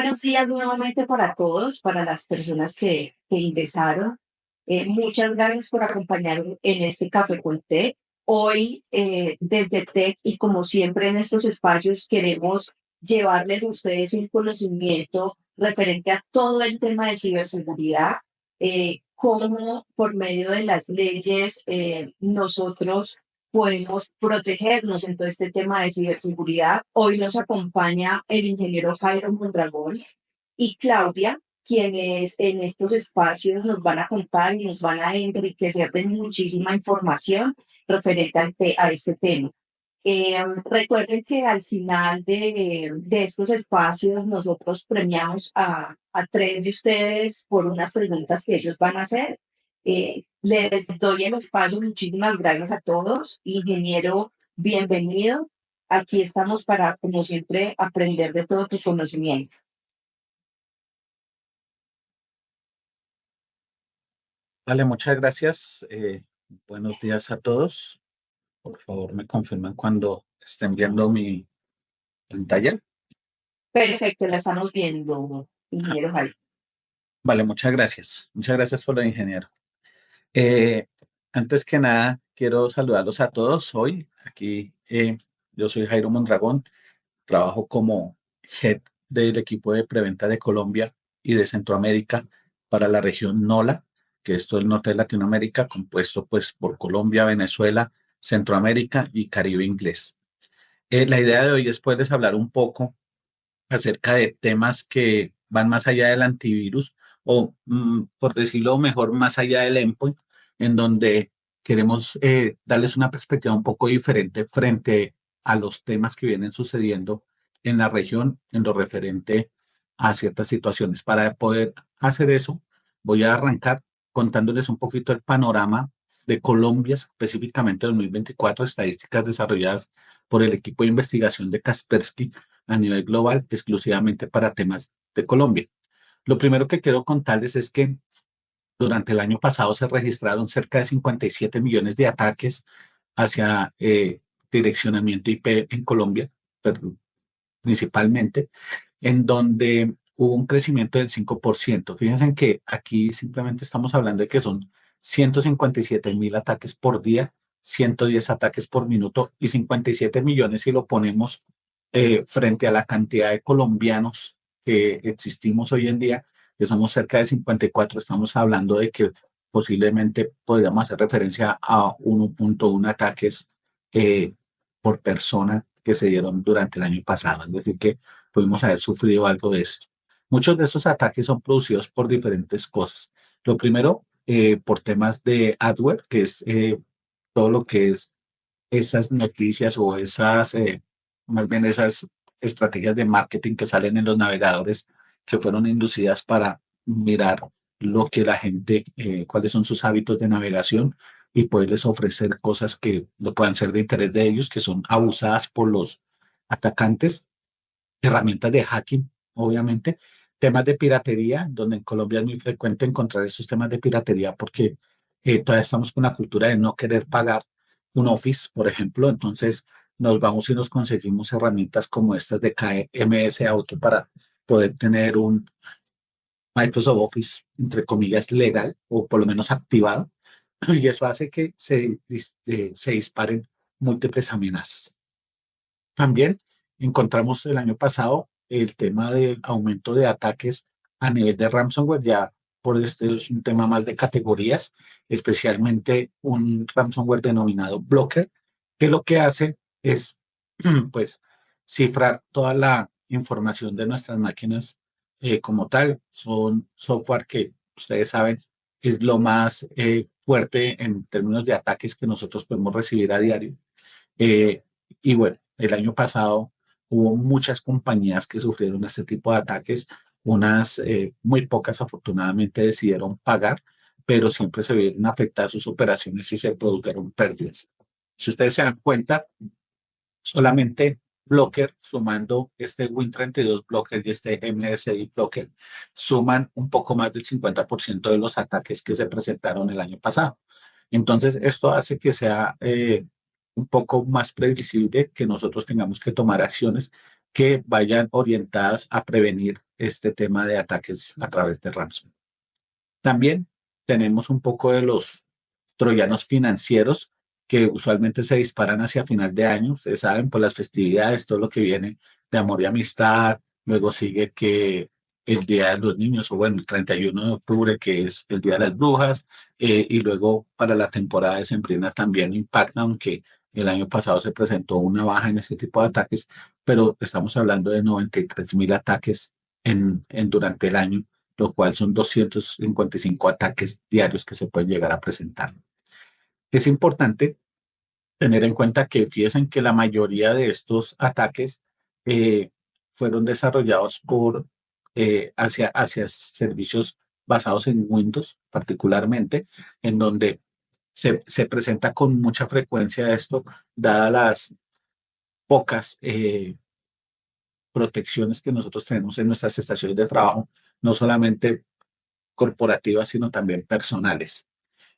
buenos días nuevamente para todos, para las personas que ingresaron. Muchas gracias por acompañarme en este Café con Té. Hoy, desde TEC y como siempre en estos espacios, queremos llevarles a ustedes un conocimiento referente a todo el tema de ciberseguridad, cómo por medio de las leyes nosotros podemos protegernos en todo este tema de ciberseguridad. Hoy nos acompaña el ingeniero Jairo Mondragón y Claudia, quienes en estos espacios nos van a contar y nos van a enriquecer de muchísima información referente a este tema. Recuerden que al final de estos espacios nosotros premiamos a tres de ustedes por unas preguntas que ellos van a hacer. Les doy el espacio. Muchísimas gracias a todos. Ingeniero, bienvenido. Aquí estamos para, como siempre, aprender de todo tu conocimiento. Vale, muchas gracias. Buenos días a todos. Por favor, me confirman cuando estén viendo mi pantalla. Perfecto, la estamos viendo, Ah, ingeniero Jairo. vale, muchas gracias. Muchas gracias por lo ingeniero. Eh, Antes que nada, quiero saludarlos a todos hoy. Aquí yo soy Jairo Mondragón. Trabajo como head del equipo de preventa de Colombia y de Centroamérica para la región NOLA, que es todo el norte de Latinoamérica, compuesto pues por Colombia, Venezuela, Centroamérica y Caribe inglés. La idea de hoy es poderles hablar un poco acerca de temas que van más allá del antivirus o, por decirlo mejor, más allá del endpoint, en donde queremos darles una perspectiva un poco diferente frente a los temas que vienen sucediendo en la región en lo referente a ciertas situaciones. Para poder hacer eso, voy a arrancar contándoles un poquito el panorama de Colombia, específicamente 2024, estadísticas desarrolladas por el equipo de investigación de Kaspersky a nivel global, exclusivamente para temas de Colombia. Lo primero que quiero contarles es que durante el año pasado se registraron cerca de 57 millones de ataques hacia direccionamiento IP en Colombia, pero principalmente, en donde hubo un crecimiento del 5%. Fíjense que aquí simplemente estamos hablando de que son 157.000 ataques por día, 110 ataques por minuto y 57 millones si lo ponemos frente a la cantidad de colombianos que existimos hoy en día, que somos cerca de 54. Estamos hablando de que posiblemente podríamos hacer referencia a 1.1 ataques eh, por persona que se dieron durante el año pasado. Es decir, que pudimos haber sufrido algo de esto. Muchos de esos ataques son producidos por diferentes cosas. Lo primero, por temas de adware, que es todo lo que es esas noticias o esas, más bien esas estrategias de marketing que salen en los navegadores que fueron inducidas para mirar lo que la gente, cuáles son sus hábitos de navegación y poderles ofrecer cosas que no puedan ser de interés de ellos, que son abusadas por los atacantes, herramientas de hacking, obviamente, temas de piratería, donde en Colombia es muy frecuente encontrar esos temas de piratería porque todavía estamos con la cultura de no querer pagar un Office, por ejemplo, entonces nos vamos y nos conseguimos herramientas como estas de KMS Auto para poder tener un Microsoft Office, entre comillas, legal o por lo menos activado, y eso hace que se disparen múltiples amenazas. También encontramos el año pasado el tema del aumento de ataques a nivel de ransomware, ya por este es un tema más de categorías, especialmente un ransomware denominado Blocker, que lo que hace es, pues, cifrar toda la información de nuestras máquinas como tal. Son software que ustedes saben es lo más fuerte en términos de ataques que nosotros podemos recibir a diario. Eh, y bueno, el año pasado hubo muchas compañías que sufrieron este tipo de ataques, unas muy pocas afortunadamente decidieron pagar, pero siempre se vieron afectadas sus operaciones y se produjeron pérdidas. Si ustedes se dan cuenta, solamente Blocker, sumando este Win32 Blocker y este MSI Blocker, suman un poco más del 50% de los ataques que se presentaron el año pasado. Entonces, esto hace que sea un poco más previsible que nosotros tengamos que tomar acciones que vayan orientadas a prevenir este tema de ataques a través de ransomware. También tenemos un poco de los troyanos financieros que usualmente se disparan hacia final de año. Ustedes saben, por las festividades, todo lo que viene de amor y amistad. Luego sigue que el Día de los Niños, o bueno, el 31 de octubre, que es el Día de las Brujas, y luego para la temporada decembrina también impacta, aunque el año pasado se presentó una baja en este tipo de ataques, pero estamos hablando de 93.000 ataques durante el año, lo cual son 255 ataques diarios que se pueden llegar a presentar. Es importante tener en cuenta que fíjense que la mayoría de estos ataques eh, fueron desarrollados hacia servicios basados en Windows, particularmente, en donde se presenta con mucha frecuencia esto, dadas las pocas protecciones que nosotros tenemos en nuestras estaciones de trabajo, no solamente corporativas, sino también personales.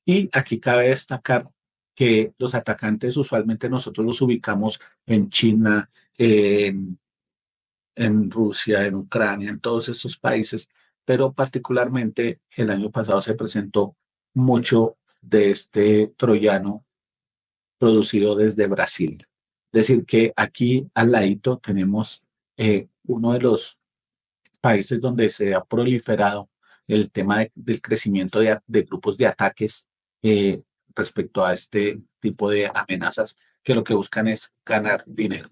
Y aquí cabe destacar que los atacantes usualmente nosotros los ubicamos en China, en Rusia, en Ucrania, en todos estos países, pero particularmente el año pasado se presentó mucho de este troyano producido desde Brasil. Es decir, que aquí al ladito tenemos uno de los países donde se ha proliferado el tema del crecimiento de grupos de ataques eh, respecto a este tipo de amenazas que lo que buscan es ganar dinero.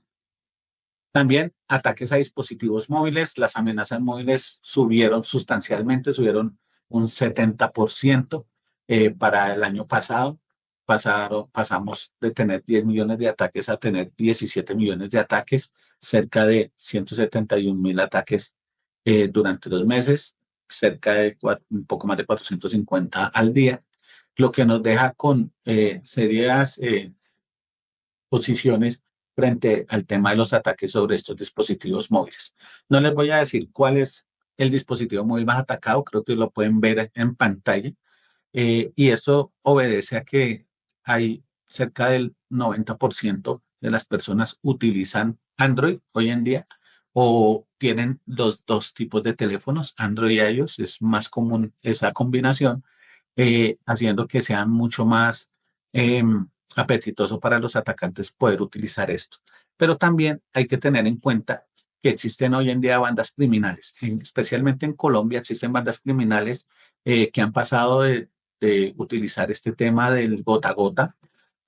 También ataques a dispositivos móviles. Las amenazas móviles subieron sustancialmente, subieron un 70% para el año pasado. Pasamos de tener 10 millones de ataques a tener 17 millones de ataques, cerca de 171.000 ataques durante 2 meses, cerca de un poco más de 450 al día, lo que nos deja con serias posiciones frente al tema de los ataques sobre estos dispositivos móviles. No les voy a decir cuál es el dispositivo móvil más atacado, creo que lo pueden ver en pantalla, y esto obedece a que hay cerca del 90% de las personas utilizan Android hoy en día o tienen los dos tipos de teléfonos, Android y iOS, es más común esa combinación, haciendo que sean mucho más apetitoso para los atacantes poder utilizar esto. Pero también hay que tener en cuenta que existen hoy en día bandas criminales, especialmente en Colombia existen bandas criminales que han pasado de utilizar este tema del gota a gota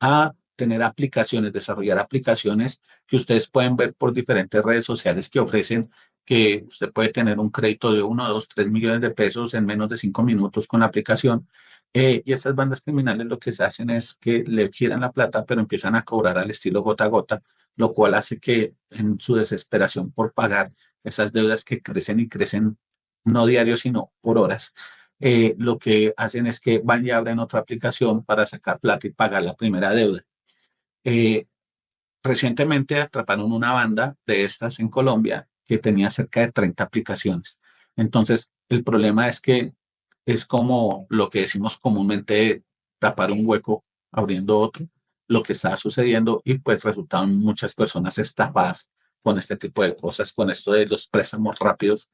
a tener aplicaciones, desarrollar aplicaciones que ustedes pueden ver por diferentes redes sociales que ofrecen que usted puede tener un crédito de 1, 2, 3 millones de pesos en menos de 5 minutos con la aplicación. Y estas bandas criminales lo que se hacen es que le giran la plata, pero empiezan a cobrar al estilo gota a gota, lo cual hace que en su desesperación por pagar esas deudas que crecen y crecen, no diario, sino por horas, lo que hacen es que van y abren otra aplicación para sacar plata y pagar la primera deuda. Eh, Recientemente atraparon una banda de estas en Colombia que tenía cerca de 30 aplicaciones. Entonces, el problema es que es como lo que decimos comúnmente, tapar un hueco abriendo otro, lo que está sucediendo y pues resultaron muchas personas estafadas con este tipo de cosas, con esto de los préstamos rápidos,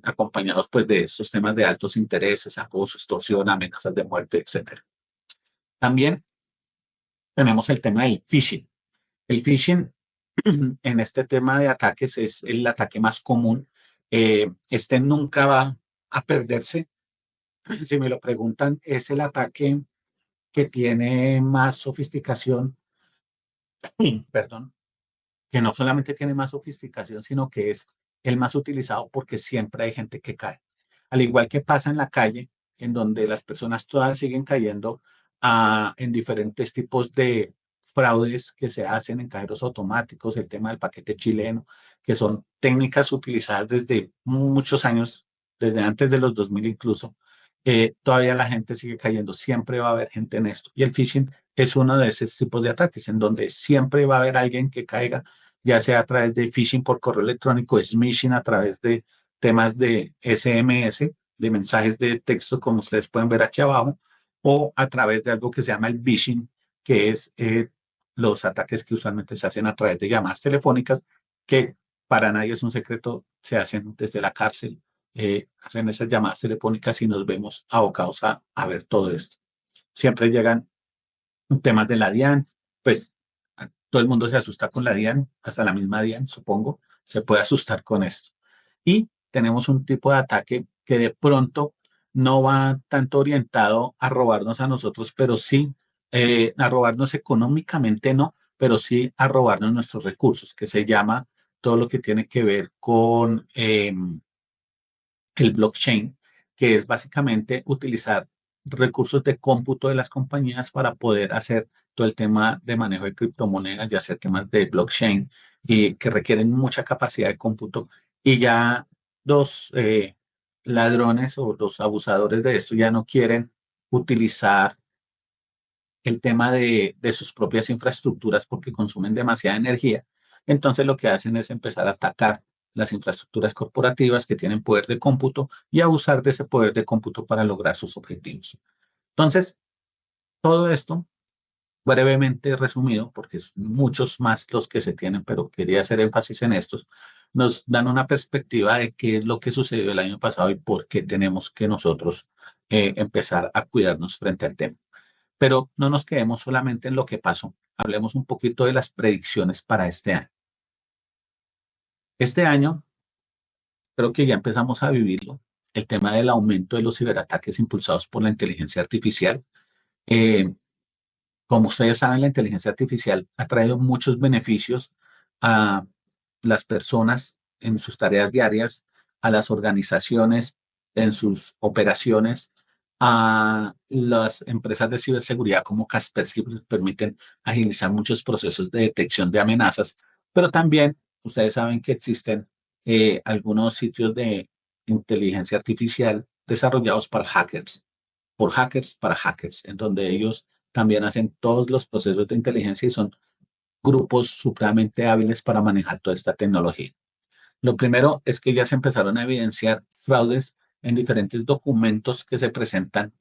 acompañados pues de estos temas de altos intereses, acoso, extorsión, amenazas de muerte, etcétera. También tenemos el tema del phishing. El phishing en este tema de ataques es el ataque más común. Este nunca va a perderse. Si me lo preguntan, es el ataque que tiene más sofisticación, perdón, que no solamente tiene más sofisticación, sino que es el más utilizado porque siempre hay gente que cae. Al igual que pasa en la calle, en donde las personas todas siguen cayendo en diferentes tipos de fraudes que se hacen en cajeros automáticos, el tema del paquete chileno, que son técnicas utilizadas desde muchos años, desde antes de los 2000 incluso, todavía la gente sigue cayendo, siempre va a haber gente en esto. Y el phishing es uno de esos tipos de ataques en donde siempre va a haber alguien que caiga, ya sea a través de phishing por correo electrónico, smishing a través de temas de SMS, de mensajes de texto, como ustedes pueden ver aquí abajo, o a través de algo que se llama el phishing, que es los ataques que usualmente se hacen a través de llamadas telefónicas, que para nadie es un secreto, se hacen desde la cárcel hacen esas llamadas telefónicas y nos vemos abocados a ver todo esto. Siempre llegan temas de la DIAN, pues todo el mundo se asusta con la DIAN, hasta la misma DIAN, supongo, se puede asustar con esto. Y tenemos un tipo de ataque que de pronto no va tanto orientado a robarnos a nosotros, pero sí a robarnos económicamente, no, pero sí a robarnos nuestros recursos, que se llama todo lo que tiene que ver con el blockchain, que es básicamente utilizar recursos de cómputo de las compañías para poder hacer todo el tema de manejo de criptomonedas, ya sea temas de blockchain, y que requieren mucha capacidad de cómputo. Y ya los ladrones o los abusadores de esto ya no quieren utilizar el tema de sus propias infraestructuras porque consumen demasiada energía. Entonces lo que hacen es empezar a atacar las infraestructuras corporativas que tienen poder de cómputo y abusar de ese poder de cómputo para lograr sus objetivos. Entonces, todo esto, brevemente resumido, porque son muchos más los que se tienen, pero quería hacer énfasis en estos, nos dan una perspectiva de qué es lo que sucedió el año pasado y por qué tenemos que nosotros empezar a cuidarnos frente al tema. Pero no nos quedemos solamente en lo que pasó. Hablemos un poquito de las predicciones para este año. Este año creo que ya empezamos a vivirlo. El tema del aumento de los ciberataques impulsados por la inteligencia artificial. Eh, Como ustedes saben, la inteligencia artificial ha traído muchos beneficios a las personas en sus tareas diarias, a las organizaciones en sus operaciones, a las empresas de ciberseguridad como Kaspersky, que permiten agilizar muchos procesos de detección de amenazas, pero también ustedes saben que existen algunos sitios de inteligencia artificial desarrollados para hackers, por hackers para hackers, en donde ellos también hacen todos los procesos de inteligencia y son grupos supremamente hábiles para manejar toda esta tecnología. Lo primero es que ya se empezaron a evidenciar fraudes en diferentes documentos que se presentan,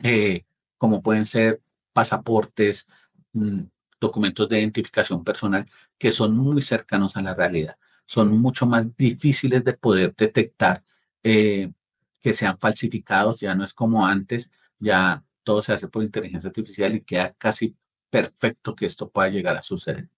eh, como pueden ser pasaportes, mm, documentos de identificación personal, que son muy cercanos a la realidad. Son mucho más difíciles de poder detectar que sean falsificados. Ya no es como antes, ya todo se hace por inteligencia artificial y queda casi perfecto que esto pueda llegar a suceder.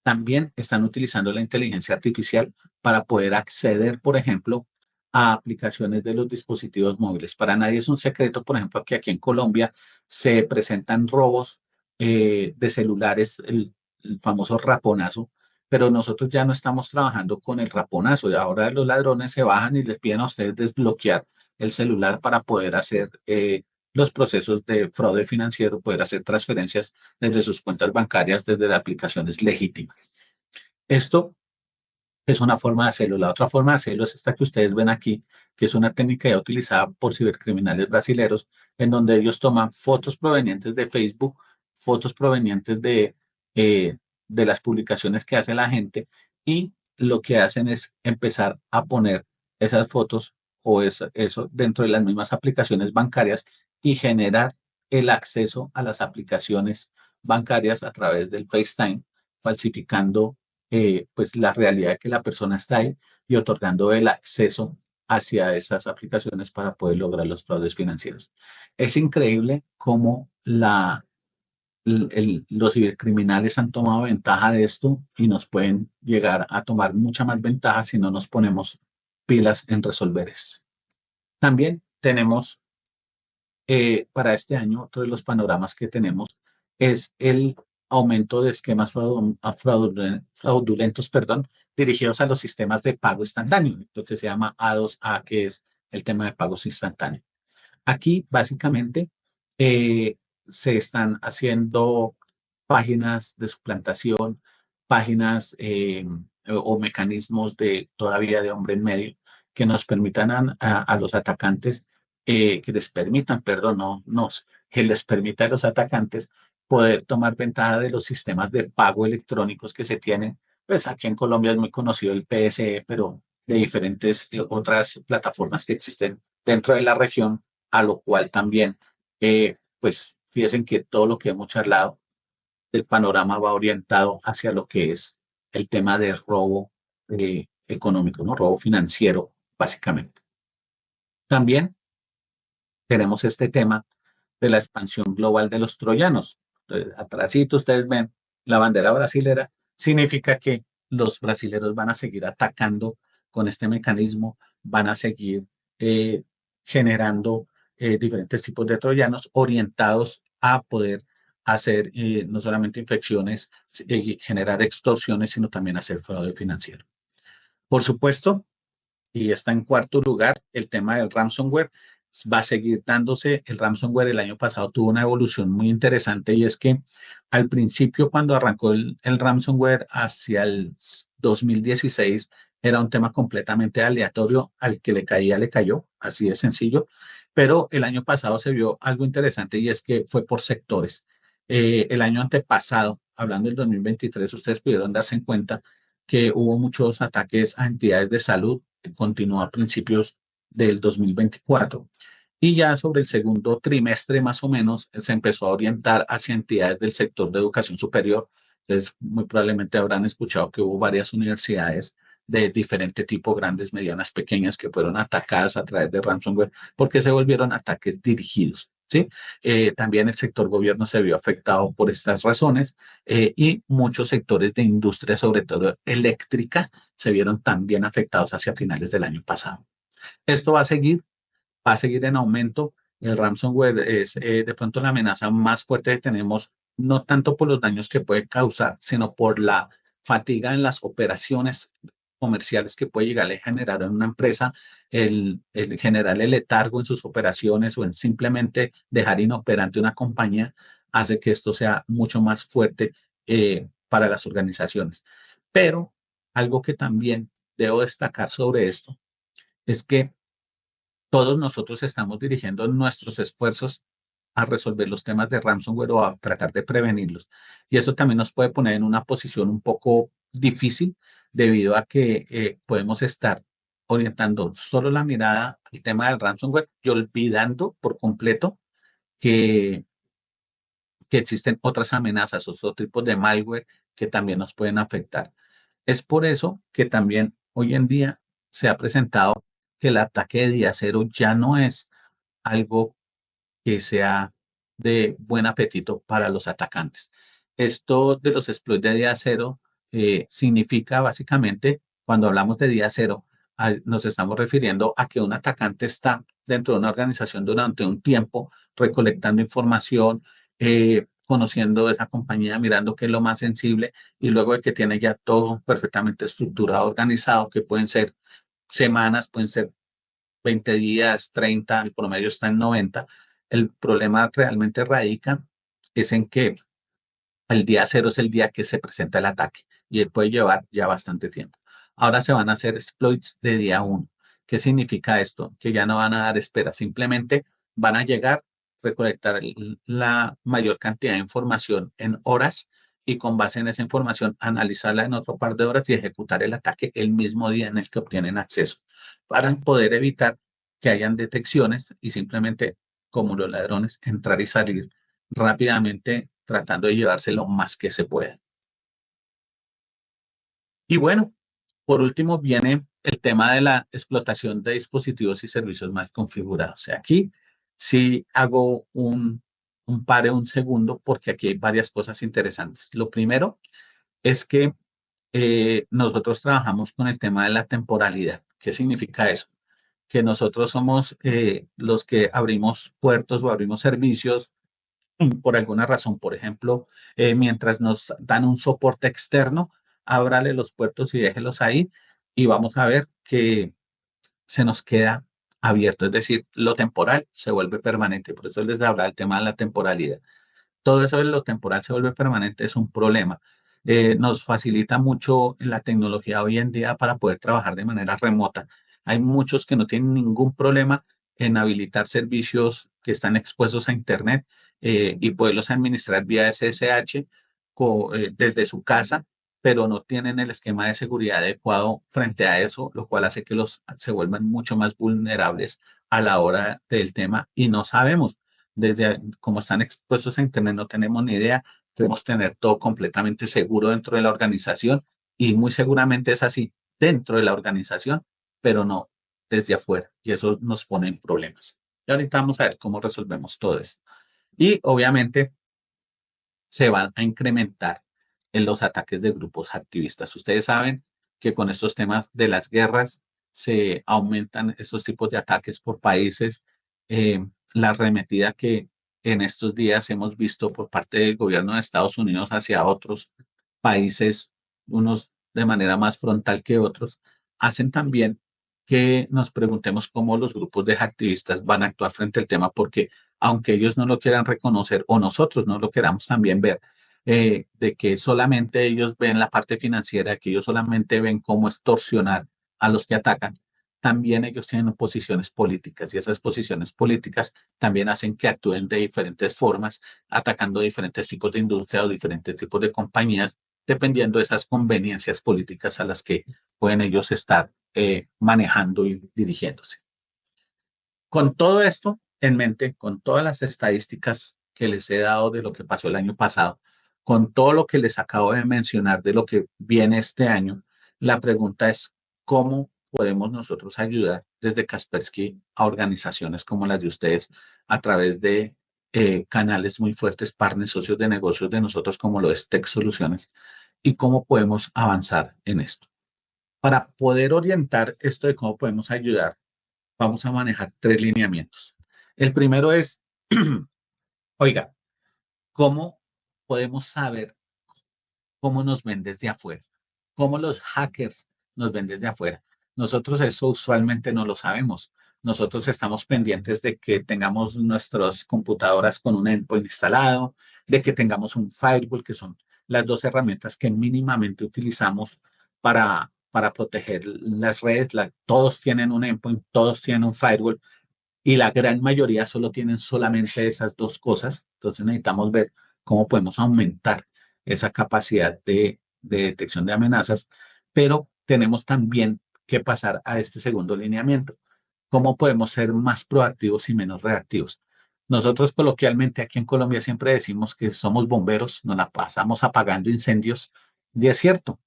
También están utilizando la inteligencia artificial para poder acceder, por ejemplo, a aplicaciones de los dispositivos móviles. Para nadie es un secreto, por ejemplo, que aquí en Colombia se presentan robos de celulares, el famoso raponazo, pero nosotros ya no estamos trabajando con el raponazo. Y ahora los ladrones se bajan y les piden a ustedes desbloquear el celular para poder hacer los procesos de fraude financiero, poder hacer transferencias desde sus cuentas bancarias, desde las aplicaciones legítimas. Esto es una forma de hacerlo. La otra forma de hacerlo es esta que ustedes ven aquí, que es una técnica ya utilizada por cibercriminales brasileños, en donde ellos toman fotos provenientes de Facebook, fotos provenientes de las publicaciones que hace la gente y lo que hacen es empezar a poner esas fotos o eso dentro de las mismas aplicaciones bancarias y generar el acceso a las aplicaciones bancarias a través del FaceTime, falsificando pues la realidad de que la persona está ahí y otorgando el acceso hacia esas aplicaciones para poder lograr los fraudes financieros. Es increíble cómo los cibercriminales han tomado ventaja de esto y nos pueden llegar a tomar mucha más ventaja si no nos ponemos pilas en resolver esto. También tenemos para este año, otro de los panoramas que tenemos es el aumento de esquemas fraudulentos, perdón, dirigidos a los sistemas de pago instantáneo, lo que se llama A2A, que es el tema de pagos instantáneos. Aquí, básicamente, eh, se están haciendo páginas de suplantación, páginas o mecanismos de todavía de hombre en medio que nos permitan a los atacantes, que les permitan, perdón, no, que les permita a los atacantes poder tomar ventaja de los sistemas de pago electrónicos que se tienen. Pues aquí en Colombia es muy conocido el PSE, pero de diferentes otras plataformas que existen dentro de la región, a lo cual también, pues fíjense que todo lo que hemos charlado del panorama va orientado hacia lo que es el tema de robo económico, ¿no? Robo financiero básicamente. También tenemos este tema de la expansión global de los troyanos. Entonces, atrásito ustedes ven la bandera brasilera, significa que los brasileros van a seguir atacando con este mecanismo, van a seguir eh, generando diferentes tipos de troyanos orientados a poder hacer no solamente infecciones y generar extorsiones, sino también hacer fraude financiero. Por supuesto, y está en cuarto lugar, el tema del ransomware. Va a seguir dándose. El ransomware el año pasado tuvo una evolución muy interesante y es que al principio, cuando arrancó el ransomware hacia el 2016, era un tema completamente aleatorio. Al que le caía, le cayó. Así de sencillo. Pero el año pasado se vio algo interesante y es que fue por sectores. El año antepasado, hablando del 2023, ustedes pudieron darse en cuenta que hubo muchos ataques a entidades de salud, que continuó a principios del 2024. Y ya sobre el segundo trimestre más o menos se empezó a orientar hacia entidades del sector de educación superior. Entonces, muy probablemente habrán escuchado que hubo varias universidades de diferente tipo, grandes, medianas, pequeñas, que fueron atacadas a través de ransomware porque se volvieron ataques dirigidos. ¿Sí? También el sector gobierno se vio afectado por estas razones y muchos sectores de industria, sobre todo eléctrica, se vieron también afectados hacia finales del año pasado. Esto va a seguir en aumento. El ransomware es de pronto la amenaza más fuerte que tenemos, no tanto por los daños que puede causar, sino por la fatiga en las operaciones comerciales que puede llegar a generar en una empresa, el generar el letargo en sus operaciones o en simplemente dejar inoperante una compañía, hace que esto sea mucho más fuerte para las organizaciones. Pero algo que también debo destacar sobre esto es que todos nosotros estamos dirigiendo nuestros esfuerzos a resolver los temas de ransomware o a tratar de prevenirlos. Y eso también nos puede poner en una posición un poco difícil debido a que podemos estar orientando solo la mirada al tema del ransomware y olvidando por completo que, que existen otras amenazas, otros tipos de malware que también nos pueden afectar. Es por eso que también hoy en día se ha presentado que el ataque de día cero ya no es algo que sea de buen apetito para los atacantes. Esto de los exploits de día cero significa básicamente, cuando hablamos de día cero, nos estamos refiriendo a que un atacante está dentro de una organización durante un tiempo recolectando información, conociendo esa compañía, mirando qué es lo más sensible y luego de que tiene ya todo perfectamente estructurado, organizado, que pueden ser semanas, pueden ser 20 días, 30, el promedio está en 90. El problema realmente radica es en que el día cero es el día que se presenta el ataque y él puede llevar ya bastante tiempo. Ahora se van a hacer exploits de día uno. ¿Qué significa esto? Que ya no van a dar espera, simplemente van a llegar, recolectar la mayor cantidad de información en horas y con base en esa información analizarla en otro par de horas y ejecutar el ataque el mismo día en el que obtienen acceso para poder evitar que hayan detecciones y simplemente, como los ladrones, entrar y salir rápidamente tratando de llevarse lo más que se pueda. Y bueno, por último viene el tema de la explotación de dispositivos y servicios mal configurados. O sea, aquí sí hago un pare un segundo porque aquí hay varias cosas interesantes. Lo primero es que nosotros trabajamos con el tema de la temporalidad. ¿Qué significa eso? Que nosotros somos los que abrimos puertos o abrimos servicios por alguna razón. Por ejemplo, mientras nos dan un soporte externo, ábrale los puertos y déjelos ahí y vamos a ver que se nos queda abierto. Es decir, lo temporal se vuelve permanente. Por eso les hablaba el tema de la temporalidad. Todo eso de lo temporal se vuelve permanente es un problema. Nos facilita mucho la tecnología hoy en día para poder trabajar de manera remota. Hay muchos que no tienen ningún problema en habilitar servicios que están expuestos a Internet y poderlos administrar vía SSH desde su casa, pero no tienen el esquema de seguridad adecuado frente a eso, lo cual hace que los se vuelvan mucho más vulnerables a la hora del tema y no sabemos desde como están expuestos a Internet, no tenemos ni idea. Debemos tener todo completamente seguro dentro de la organización y muy seguramente es así dentro de la organización, pero no. desde afuera y eso nos pone en problemas. Y ahorita vamos a ver cómo resolvemos todo esto. Y obviamente se van a incrementar en los ataques de grupos activistas. Ustedes saben que con estos temas de las guerras se aumentan estos tipos de ataques por países. La arremetida que en estos días hemos visto por parte del gobierno de Estados Unidos hacia otros países, unos de manera más frontal que otros, hacen también que nos preguntemos cómo los grupos de activistas van a actuar frente al tema, porque aunque ellos no lo quieran reconocer o nosotros no lo queramos también ver, de que solamente ellos ven la parte financiera, que ellos solamente ven cómo extorsionar a los que atacan, también ellos tienen posiciones políticas y esas posiciones políticas también hacen que actúen de diferentes formas, atacando diferentes tipos de industria o diferentes tipos de compañías, dependiendo de esas conveniencias políticas a las que pueden ellos estar manejando y dirigiéndose. Con todo esto en mente, con todas las estadísticas que les he dado de lo que pasó el año pasado, con todo lo que les acabo de mencionar de lo que viene este año, la pregunta es, ¿cómo podemos nosotros ayudar desde Kaspersky a organizaciones como las de ustedes a través de canales muy fuertes, partners, socios de negocios de nosotros como lo es Tech Soluciones? ¿Y cómo podemos avanzar en esto? Para poder orientar esto de cómo podemos ayudar, vamos a manejar tres lineamientos. El primero es, oiga, ¿cómo podemos saber cómo nos ven desde afuera? ¿Cómo los hackers nos ven desde afuera? Nosotros eso usualmente no lo sabemos. Nosotros estamos pendientes de que tengamos nuestras computadoras con un endpoint instalado, de que tengamos un firewall, que son las dos herramientas que mínimamente utilizamos para proteger las redes. Todos tienen un endpoint, todos tienen un firewall y la gran mayoría solo tienen solamente esas dos cosas. Entonces necesitamos ver cómo podemos aumentar esa capacidad de detección de amenazas, pero tenemos también que pasar a este segundo lineamiento. ¿Cómo podemos ser más proactivos y menos reactivos? Nosotros coloquialmente aquí en Colombia siempre decimos que somos bomberos, nos la pasamos apagando incendios, y es cierto,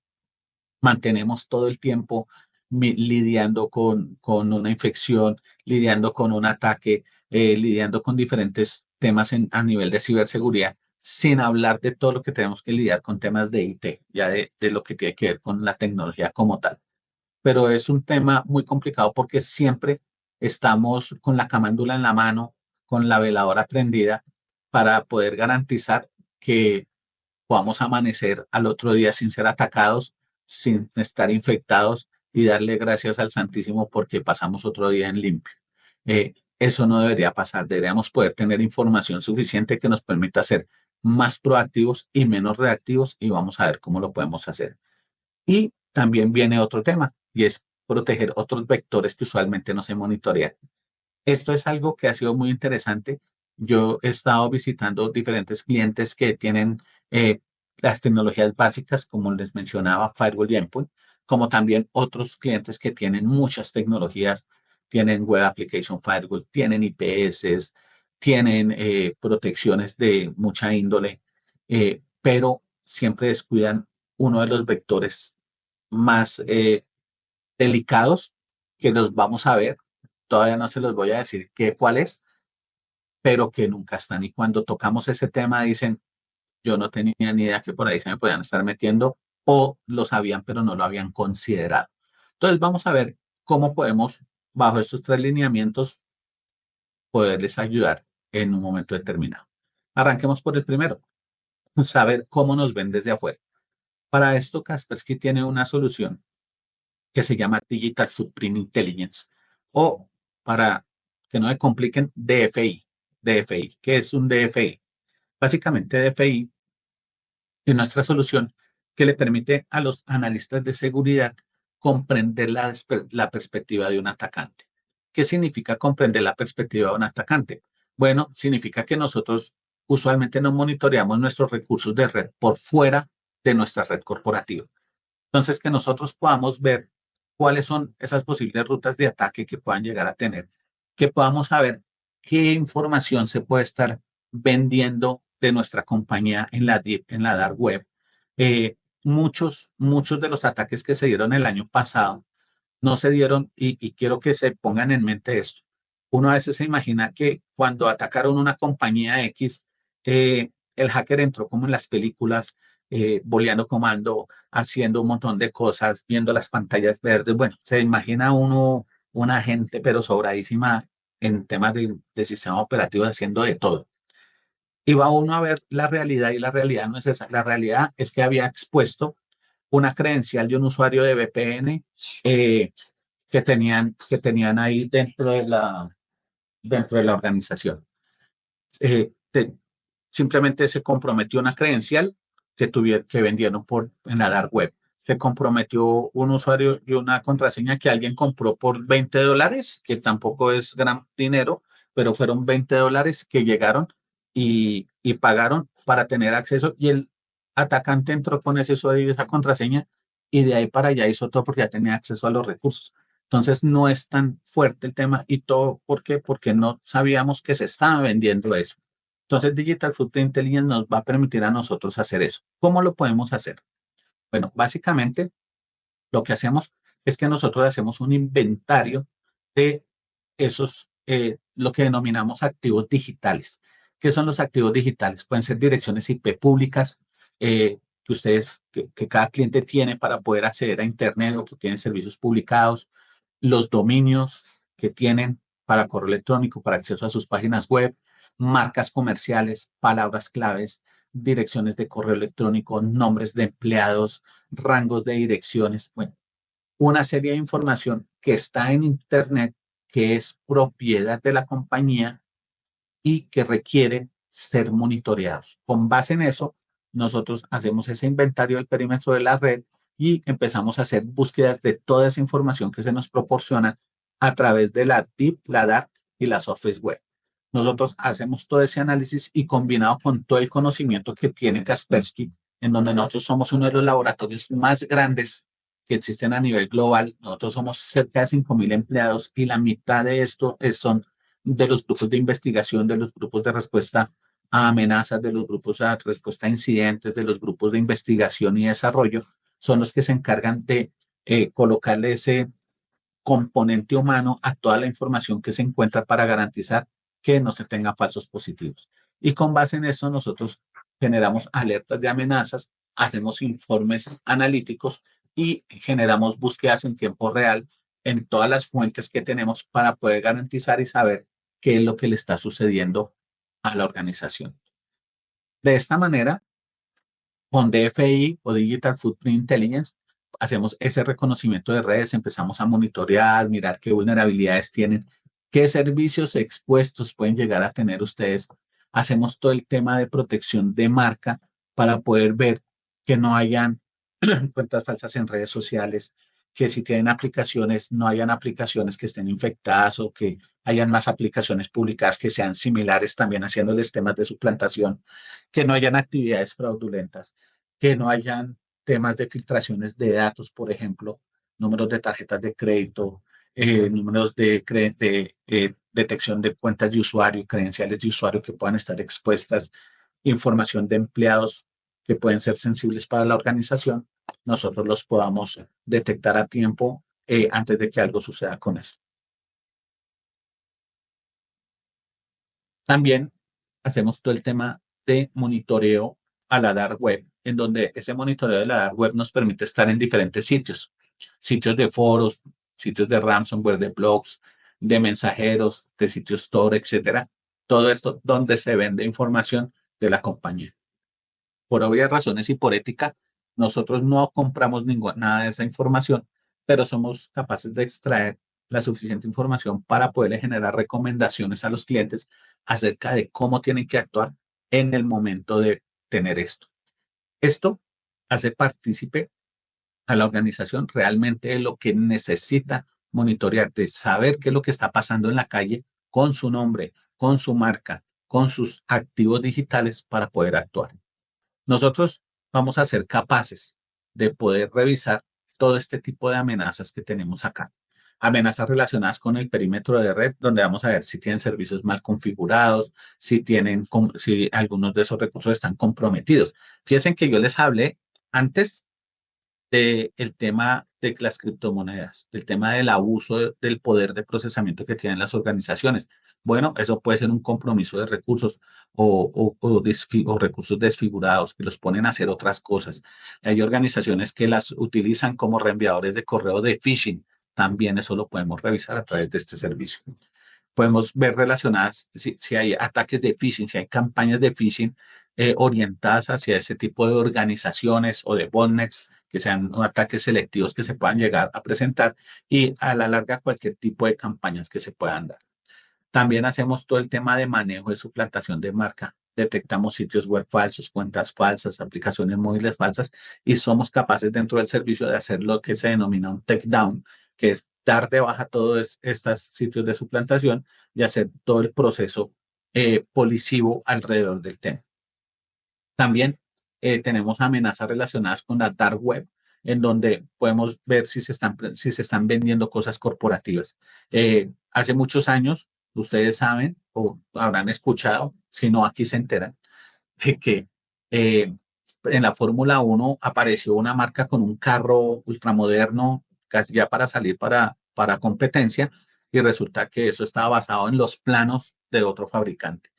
mantenemos todo el tiempo lidiando con una infección, lidiando con un ataque, lidiando con diferentes temas a nivel de ciberseguridad, sin hablar de todo lo que tenemos que lidiar con temas de IT, ya de lo que tiene que ver con la tecnología como tal. Pero es un tema muy complicado porque siempre estamos con la camándula en la mano, con la veladora prendida, para poder garantizar que podamos amanecer al otro día sin ser atacados, sin estar infectados y darle gracias al Santísimo porque pasamos otro día en limpio. Eso no debería pasar. Deberíamos poder tener información suficiente que nos permita ser más proactivos y menos reactivos y vamos a ver cómo lo podemos hacer. Y también viene otro tema y es proteger otros vectores que usualmente no se monitorean. Esto es algo que ha sido muy interesante. Yo he estado visitando diferentes clientes que tienen eh, las tecnologías básicas, como les mencionaba, Firewall y Endpoint, como también otros clientes que tienen muchas tecnologías, tienen Web Application Firewall, tienen IPS, tienen protecciones de mucha índole, pero siempre descuidan uno de los vectores más delicados que los vamos a ver. Todavía no se los voy a decir cuál es, pero que nunca están. Y cuando tocamos ese tema dicen, yo no tenía ni idea que por ahí se me podían estar metiendo o lo sabían, pero no lo habían considerado. Entonces vamos a ver cómo podemos, bajo estos tres lineamientos, poderles ayudar en un momento determinado. Arranquemos por el primero, saber cómo nos ven desde afuera. Para esto, Kaspersky tiene una solución que se llama Digital Footprint Intelligence o para que no me compliquen, DFI. DFI, ¿qué es un DFI? Básicamente DFI es nuestra solución que le permite a los analistas de seguridad comprender la perspectiva de un atacante. ¿Qué significa comprender la perspectiva de un atacante? Bueno, significa que nosotros usualmente no monitoreamos nuestros recursos de red por fuera de nuestra red corporativa. Entonces, que nosotros podamos ver cuáles son esas posibles rutas de ataque que puedan llegar a tener, que podamos saber qué información se puede estar vendiendo de nuestra compañía en la dark web. Muchos de los ataques que se dieron el año pasado no se dieron, y quiero que se pongan en mente esto. Uno a veces se imagina que cuando atacaron una compañía X, el hacker entró como en las películas, boleando comando, haciendo un montón de cosas, viendo las pantallas verdes. Bueno, se imagina uno una gente, pero sobradísima en temas de sistema operativo, haciendo de todo. Y va uno a ver la realidad, y la realidad no es esa. La realidad es que había expuesto una credencial de un usuario de VPN, eh, que tenían ahí dentro de la organización. Eh, te- Simplemente se comprometió una credencial que vendieron en la dark web. Se comprometió un usuario y una contraseña que alguien compró por $20, que tampoco es gran dinero, pero fueron $20 que llegaron y pagaron para tener acceso. Y el atacante entró con ese usuario y esa contraseña, y de ahí para allá hizo todo porque ya tenía acceso a los recursos. Entonces no es tan fuerte el tema. ¿Y todo por qué? Porque no sabíamos que se estaba vendiendo eso. Entonces, Digital Footprint Intelligence nos va a permitir a nosotros hacer eso. ¿Cómo lo podemos hacer? Bueno, básicamente lo que hacemos es que nosotros hacemos un inventario de esos, lo que denominamos activos digitales. ¿Qué son los activos digitales? Pueden ser direcciones IP públicas, que cada cliente tiene para poder acceder a Internet, o que tienen servicios publicados, los dominios que tienen para correo electrónico, para acceso a sus páginas web, marcas comerciales, palabras claves, direcciones de correo electrónico, nombres de empleados, rangos de direcciones. Bueno, una serie de información que está en Internet, que es propiedad de la compañía y que requiere ser monitoreados. Con base en eso, nosotros hacemos ese inventario del perímetro de la red y empezamos a hacer búsquedas de toda esa información que se nos proporciona a través de la DIP, la DART y la Surface Web. Nosotros hacemos todo ese análisis, y combinado con todo el conocimiento que tiene Kaspersky, en donde nosotros somos uno de los laboratorios más grandes que existen a nivel global. Nosotros somos cerca de 5.000 empleados, y la mitad de esto son de los grupos de investigación, de los grupos de respuesta a amenazas, de los grupos de respuesta a incidentes, de los grupos de investigación y desarrollo. Son los que se encargan de colocarle ese componente humano a toda la información que se encuentra, para garantizar que no se tenga falsos positivos. Y con base en eso, nosotros generamos alertas de amenazas, hacemos informes analíticos y generamos búsquedas en tiempo real en todas las fuentes que tenemos, para poder garantizar y saber qué es lo que le está sucediendo a la organización. De esta manera, con DFI o Digital Footprint Intelligence, hacemos ese reconocimiento de redes, empezamos a monitorear, mirar qué vulnerabilidades tienen, qué servicios expuestos pueden llegar a tener ustedes. Hacemos todo el tema de protección de marca, para poder ver que no hayan cuentas falsas en redes sociales, que si tienen aplicaciones, no hayan aplicaciones que estén infectadas, o que hayan más aplicaciones publicadas que sean similares, también haciéndoles temas de suplantación, que no hayan actividades fraudulentas, que no hayan temas de filtraciones de datos, por ejemplo, números de tarjetas de crédito, números de detección de cuentas de usuario y credenciales de usuario que puedan estar expuestas, información de empleados que pueden ser sensibles para la organización. Nosotros los podamos detectar a tiempo, antes de que algo suceda con eso. También hacemos todo el tema de monitoreo a la dark web, en donde ese monitoreo de la dark web nos permite estar en diferentes sitios, sitios de foros, sitios de ransomware, de blogs, de mensajeros, de sitios Tor, etcétera. Todo esto donde se vende información de la compañía. Por obvias razones y por ética, nosotros no compramos nada de esa información, pero somos capaces de extraer la suficiente información para poder generar recomendaciones a los clientes acerca de cómo tienen que actuar en el momento de tener esto. Esto hace partícipe a la organización realmente de lo que necesita monitorear, de saber qué es lo que está pasando en la calle con su nombre, con su marca, con sus activos digitales, para poder actuar. Nosotros vamos a ser capaces de poder revisar todo este tipo de amenazas que tenemos acá. Amenazas relacionadas con el perímetro de red, donde vamos a ver si tienen servicios mal configurados, si algunos de esos recursos están comprometidos. Fíjense que yo les hablé antes del tema de las criptomonedas, del tema del abuso del poder de procesamiento que tienen las organizaciones. Bueno, eso puede ser un compromiso de recursos o recursos desfigurados que los ponen a hacer otras cosas. Hay organizaciones que las utilizan como reenviadores de correo de phishing. También eso lo podemos revisar a través de este servicio. Podemos ver relacionadas si hay ataques de phishing, si hay campañas de phishing orientadas hacia ese tipo de organizaciones o de botnets, que sean ataques selectivos que se puedan llegar a presentar y a la larga cualquier tipo de campañas que se puedan dar. También hacemos todo el tema de manejo de suplantación de marca. Detectamos sitios web falsos, cuentas falsas, aplicaciones móviles falsas y somos capaces dentro del servicio de hacer lo que se denomina un takedown, que es dar de baja todos estos sitios de suplantación y hacer todo el proceso policivo alrededor del tema. También tenemos amenazas relacionadas con la dark web, en donde podemos ver si se están vendiendo cosas corporativas. Hace muchos años, ustedes saben o habrán escuchado, si no aquí se enteran, de que eh, en la Fórmula 1 apareció una marca con un carro ultramoderno, casi ya para salir para competencia, y resulta que eso estaba basado en los planos de otro fabricante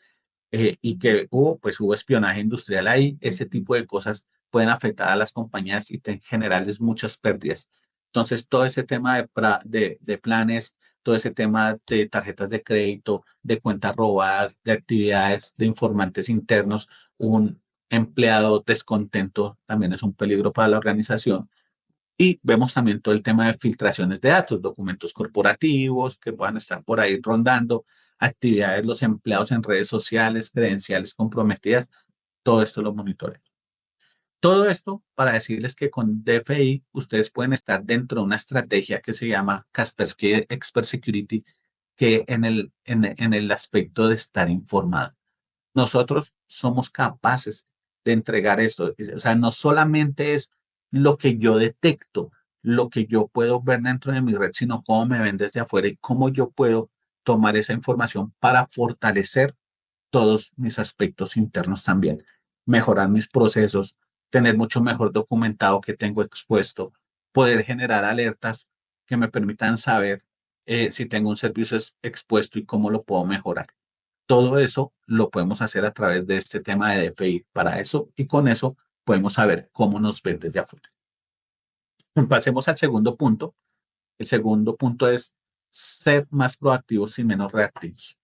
y que hubo espionaje industrial ahí, ese tipo de cosas pueden afectar a las compañías y generarles muchas pérdidas. Entonces, todo ese tema de planes, todo ese tema de tarjetas de crédito, de cuentas robadas, de actividades de informantes internos, un empleado descontento también es un peligro para la organización. Y vemos también todo el tema de filtraciones de datos, documentos corporativos que puedan estar por ahí rondando, actividades de los empleados en redes sociales, credenciales comprometidas, todo esto lo monitorea. Todo esto para decirles que con DFI ustedes pueden estar dentro de una estrategia que se llama Kaspersky Expert Security, que en el aspecto de estar informado. Nosotros somos capaces de entregar esto. O sea, no solamente es lo que yo detecto, lo que yo puedo ver dentro de mi red, sino cómo me ven desde afuera y cómo yo puedo tomar esa información para fortalecer todos mis aspectos internos también, mejorar mis procesos, tener mucho mejor documentado que tengo expuesto, poder generar alertas que me permitan saber si tengo un servicio expuesto y cómo lo puedo mejorar. Todo eso lo podemos hacer a través de este tema de DFI para eso y con eso podemos saber cómo nos ven desde afuera. Pasemos al segundo punto. El segundo punto es ser más proactivos y menos reactivos.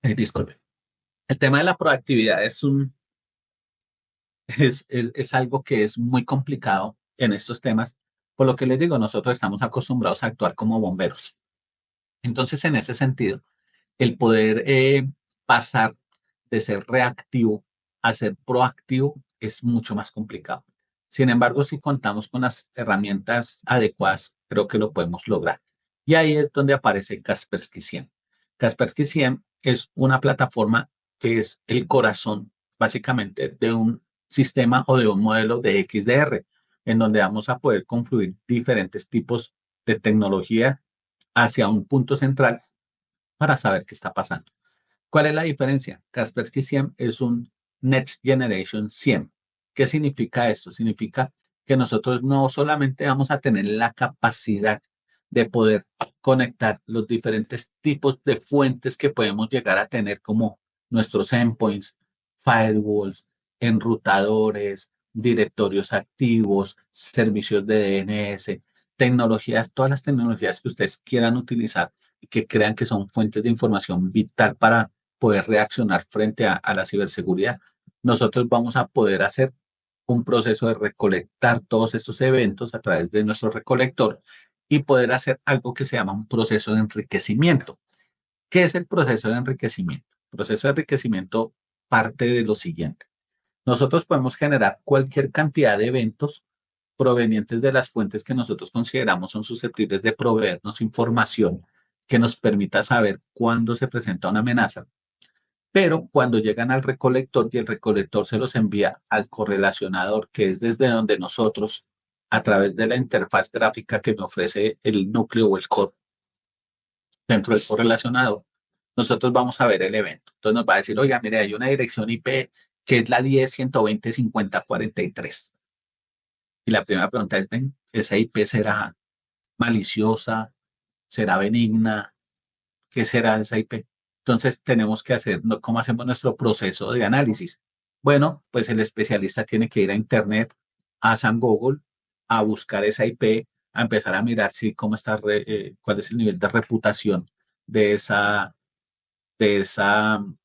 Disculpe. El tema de la proactividad es algo que es muy complicado en estos temas. Por lo que les digo, nosotros estamos acostumbrados a actuar como bomberos. Entonces, en ese sentido, el poder pasar de ser reactivo a ser proactivo es mucho más complicado. Sin embargo, si contamos con las herramientas adecuadas, creo que lo podemos lograr. Y ahí es donde aparece Kaspersky 100. Kaspersky 100 es una plataforma que es el corazón, básicamente, de un sistema o de un modelo de XDR, en donde vamos a poder confluir diferentes tipos de tecnología hacia un punto central para saber qué está pasando. ¿Cuál es la diferencia? Kaspersky SIEM es un Next Generation SIEM. ¿Qué significa esto? Significa que nosotros no solamente vamos a tener la capacidad de poder conectar los diferentes tipos de fuentes que podemos llegar a tener como nuestros endpoints, firewalls, enrutadores, directorios activos, servicios de DNS, tecnologías, todas las tecnologías que ustedes quieran utilizar y que crean que son fuentes de información vital para poder reaccionar frente a la ciberseguridad. Nosotros vamos a poder hacer un proceso de recolectar todos estos eventos a través de nuestro recolector y poder hacer algo que se llama un proceso de enriquecimiento. ¿Qué es el proceso de enriquecimiento? El proceso de enriquecimiento parte de lo siguiente. Nosotros podemos generar cualquier cantidad de eventos provenientes de las fuentes que nosotros consideramos son susceptibles de proveernos información que nos permita saber cuándo se presenta una amenaza. Pero cuando llegan al recolector y el recolector se los envía al correlacionador, que es desde donde nosotros, a través de la interfaz gráfica que me ofrece el núcleo o el core dentro del correlacionador, nosotros vamos a ver el evento. Entonces nos va a decir, oiga, mire, hay una dirección IP que es la 10.120.50.43. Y la primera pregunta es, ¿ven, esa IP será maliciosa? ¿Será benigna? ¿Qué será esa IP? Entonces tenemos que hacer, ¿cómo hacemos nuestro proceso de análisis? Bueno, pues el especialista tiene que ir a Internet, a San Google, a buscar esa IP, a empezar a mirar si cómo está, cuál es el nivel de reputación de esa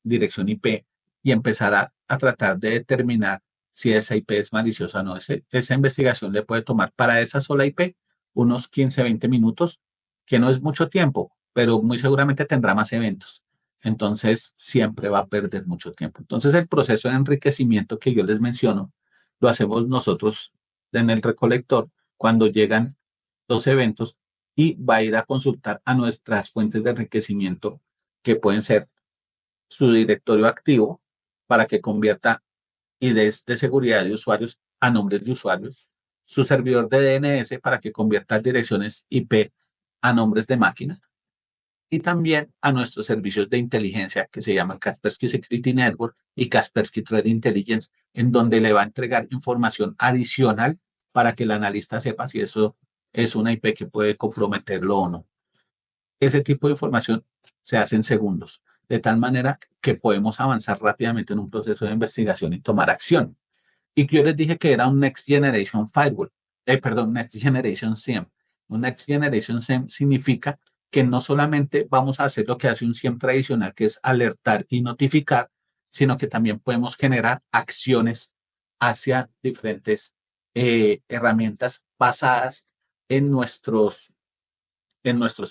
dirección IP y empezar a tratar de determinar si esa IP es maliciosa o no. Esa investigación le puede tomar para esa sola IP unos 15, 20 minutos, que no es mucho tiempo, pero muy seguramente tendrá más eventos. Entonces, siempre va a perder mucho tiempo. Entonces, el proceso de enriquecimiento que yo les menciono, lo hacemos nosotros en el recolector cuando llegan los eventos y va a ir a consultar a nuestras fuentes de enriquecimiento que pueden ser su directorio activo para que convierta IDs de seguridad de usuarios a nombres de usuarios, su servidor de DNS para que convierta direcciones IP a nombres de máquina y también a nuestros servicios de inteligencia que se llaman Kaspersky Security Network y Kaspersky Threat Intelligence, en donde le va a entregar información adicional para que el analista sepa si eso es una IP que puede comprometerlo o no. Ese tipo de información se hace en segundos, de tal manera que podemos avanzar rápidamente en un proceso de investigación y tomar acción. Y yo les dije que era un Next Generation Firewall, perdón, Next Generation SIEM. Un Next Generation SIEM significa que no solamente vamos a hacer lo que hace un SIEM tradicional, que es alertar y notificar, sino que también podemos generar acciones hacia diferentes herramientas basadas en nuestros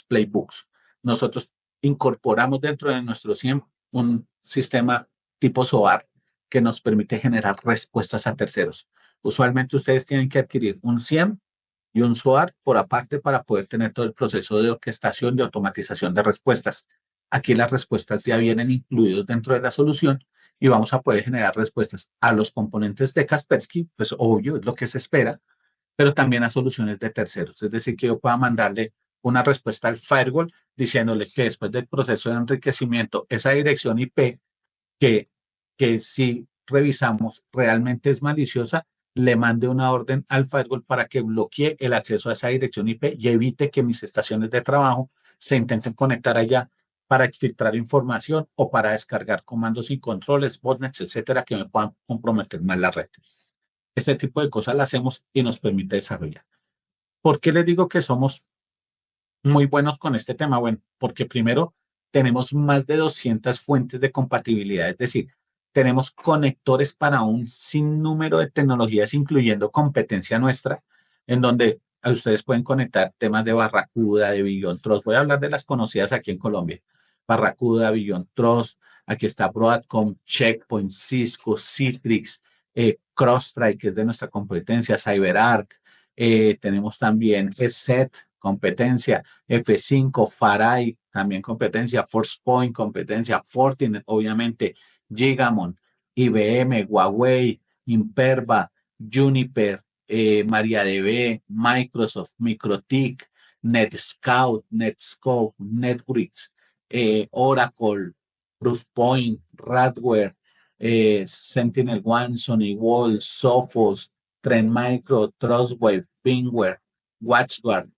playbooks. Nosotros incorporamos dentro de nuestro SIEM un sistema tipo SOAR que nos permite generar respuestas a terceros. Usualmente ustedes tienen que adquirir un SIEM y un SOAR por aparte para poder tener todo el proceso de orquestación y automatización de respuestas. Aquí las respuestas ya vienen incluidos dentro de la solución y vamos a poder generar respuestas a los componentes de Kaspersky, pues obvio, es lo que se espera, pero también a soluciones de terceros. Es decir, que yo pueda mandarle una respuesta al firewall diciéndole que después del proceso de enriquecimiento, esa dirección IP que, que si revisamos realmente es maliciosa, le mande una orden al firewall para que bloquee el acceso a esa dirección IP y evite que mis estaciones de trabajo se intenten conectar allá para filtrar información o para descargar comandos y controles, botnets, etcétera, que me puedan comprometer más la red. Este tipo de cosas las hacemos y nos permite desarrollar. ¿Por qué les digo que somos muy buenos con este tema? Bueno, porque primero tenemos más de 200 fuentes de compatibilidad, es decir, tenemos conectores para un sinnúmero de tecnologías, incluyendo competencia nuestra, en donde ustedes pueden conectar temas de Barracuda, de BeyondTrust. Voy a hablar de las conocidas aquí en Colombia. Barracuda, BeyondTrust, aquí está Broadcom, Checkpoint, Cisco, Citrix, CrowdStrike, que es de nuestra competencia, CyberArk, tenemos también ESET, competencia, F5, Farai, también competencia, ForcePoint, competencia, Fortinet, obviamente, Gigamon, IBM, Huawei, Imperva, Juniper, MariaDB, Microsoft, MikroTik, NetScout, Netscope, NetWrix, Oracle, Proofpoint, Radware, SentinelOne, SonyWall, Sophos, Trend Micro, Trustwave, Bingware, WatchGuard,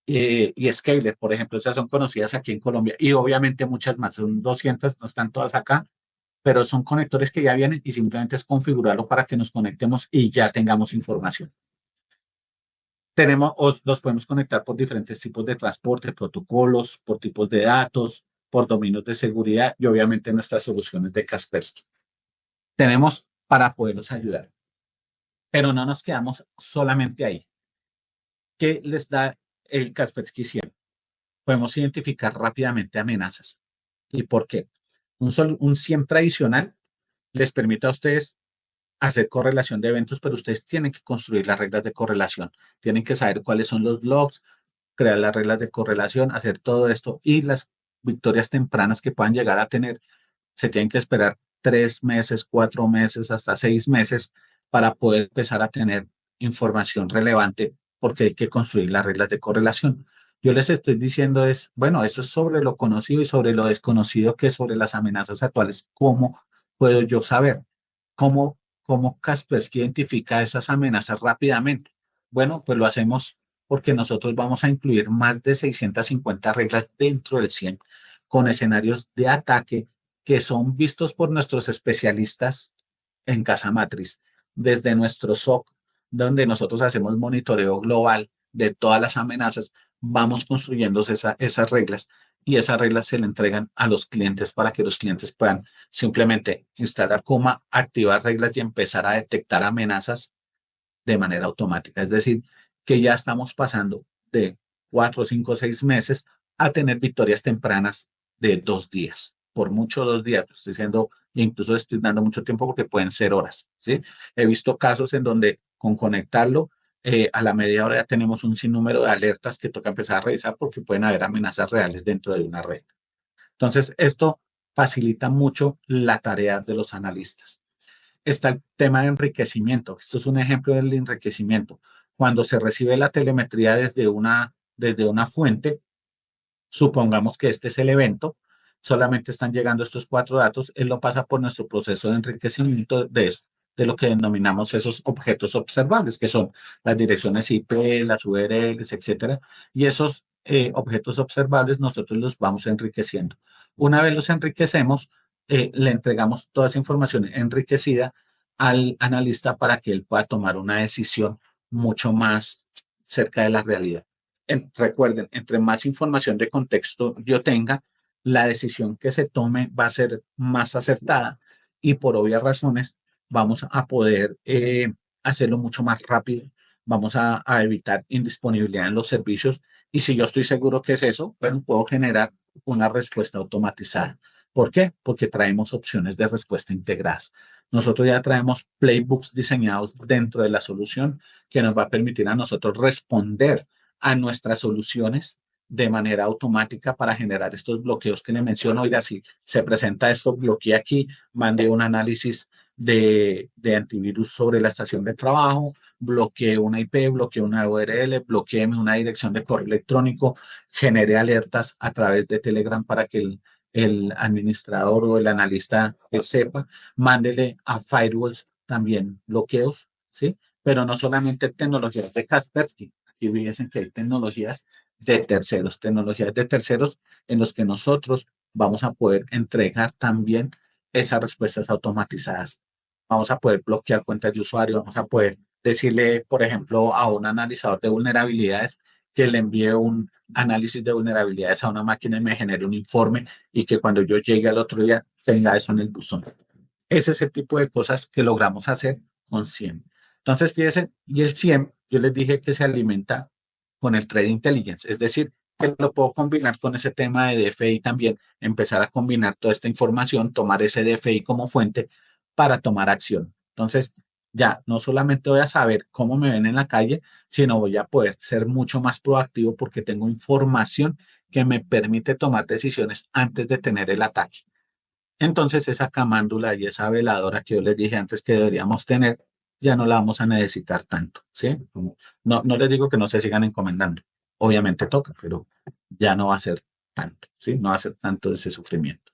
y Scaler, por ejemplo, esas son conocidas aquí en Colombia y obviamente muchas más, son 200, no están todas acá, pero son conectores que ya vienen y simplemente es configurarlo para que nos conectemos y ya tengamos información. Los podemos conectar por diferentes tipos de transporte, protocolos, por tipos de datos, por dominios de seguridad y obviamente nuestras soluciones de Kaspersky. Tenemos para poderlos ayudar, pero no nos quedamos solamente ahí. ¿Qué les da el Kaspersky 100? Podemos identificar rápidamente amenazas. ¿Y por qué? Un SIEM tradicional les permite a ustedes hacer correlación de eventos, pero ustedes tienen que construir las reglas de correlación. Tienen que saber cuáles son los logs, crear las reglas de correlación, hacer todo esto y las victorias tempranas que puedan llegar a tener. Se tienen que esperar 3 meses, 4 meses, hasta 6 meses para poder empezar a tener información relevante porque hay que construir las reglas de correlación. Yo les estoy diciendo bueno, eso es sobre lo conocido y sobre lo desconocido que es sobre las amenazas actuales. ¿Cómo puedo yo saber? ¿Cómo Kaspersky identifica esas amenazas rápidamente? Bueno, pues lo hacemos porque nosotros vamos a incluir más de 650 reglas dentro del 100 con escenarios de ataque que son vistos por nuestros especialistas en casa matriz, desde nuestro SOC, donde nosotros hacemos monitoreo global de todas las amenazas, vamos construyendo esas reglas y esas reglas se le entregan a los clientes para que los clientes puedan simplemente instalar Kuma, activar reglas y empezar a detectar amenazas de manera automática. Es decir, que ya estamos pasando de 4, 5, 6 meses a tener victorias tempranas de 2 días. Por mucho 2 días, estoy diciendo, incluso estoy dando mucho tiempo porque pueden ser horas. ¿Sí? He visto casos en donde con conectarlo a la media hora ya tenemos un sinnúmero de alertas que toca empezar a revisar porque pueden haber amenazas reales dentro de una red. Entonces, esto facilita mucho la tarea de los analistas. Está el tema de enriquecimiento. Esto es un ejemplo del enriquecimiento. Cuando se recibe la telemetría desde una fuente, supongamos que este es el evento, solamente están llegando estos 4 datos, él lo pasa por nuestro proceso de enriquecimiento de lo que denominamos esos objetos observables, que son las direcciones IP, las URLs, etcétera. Y esos objetos observables nosotros los vamos enriqueciendo. Una vez los enriquecemos, le entregamos toda esa información enriquecida al analista para que él pueda tomar una decisión mucho más cerca de la realidad. Recuerden, entre más información de contexto yo tenga, la decisión que se tome va a ser más acertada y por obvias razones vamos a poder hacerlo mucho más rápido, vamos a evitar indisponibilidad en los servicios y si yo estoy seguro que es eso, bueno, puedo generar una respuesta automatizada. ¿Por qué? Porque traemos opciones de respuesta integradas. Nosotros ya traemos playbooks diseñados dentro de la solución que nos va a permitir a nosotros responder a nuestras soluciones de manera automática para generar estos bloqueos que le menciono. Oiga, si se presenta esto, bloquea aquí, mande un análisis de antivirus sobre la estación de trabajo, bloquee una IP, bloquee una URL, bloquee una dirección de correo electrónico, genere alertas a través de Telegram para que el administrador o el analista sepa, mándele a firewalls también bloqueos, ¿sí? Pero no solamente tecnologías de Kaspersky, y fíjense que hay tecnologías de terceros en los que nosotros vamos a poder entregar también esas respuestas automatizadas. Vamos a poder bloquear cuentas de usuario, vamos a poder decirle, por ejemplo, a un analizador de vulnerabilidades que le envíe un análisis de vulnerabilidades a una máquina y me genere un informe y que cuando yo llegue al otro día tenga eso en el buzón. Ese es el tipo de cosas que logramos hacer con 100. Entonces, fíjense, y el 100, yo les dije que se alimenta con el Trade Intelligence, es decir, que lo puedo combinar con ese tema de DFI también, empezar a combinar toda esta información, tomar ese DFI como fuente para tomar acción. Entonces, ya no solamente voy a saber cómo me ven en la calle, sino voy a poder ser mucho más proactivo porque tengo información que me permite tomar decisiones antes de tener el ataque. Entonces esa camándula y esa veladora que yo les dije antes que deberíamos tener, ya no la vamos a necesitar tanto, ¿sí? No, no les digo que no se sigan encomendando, obviamente toca, pero ya no va a ser tanto, ¿sí? No va a ser tanto ese sufrimiento.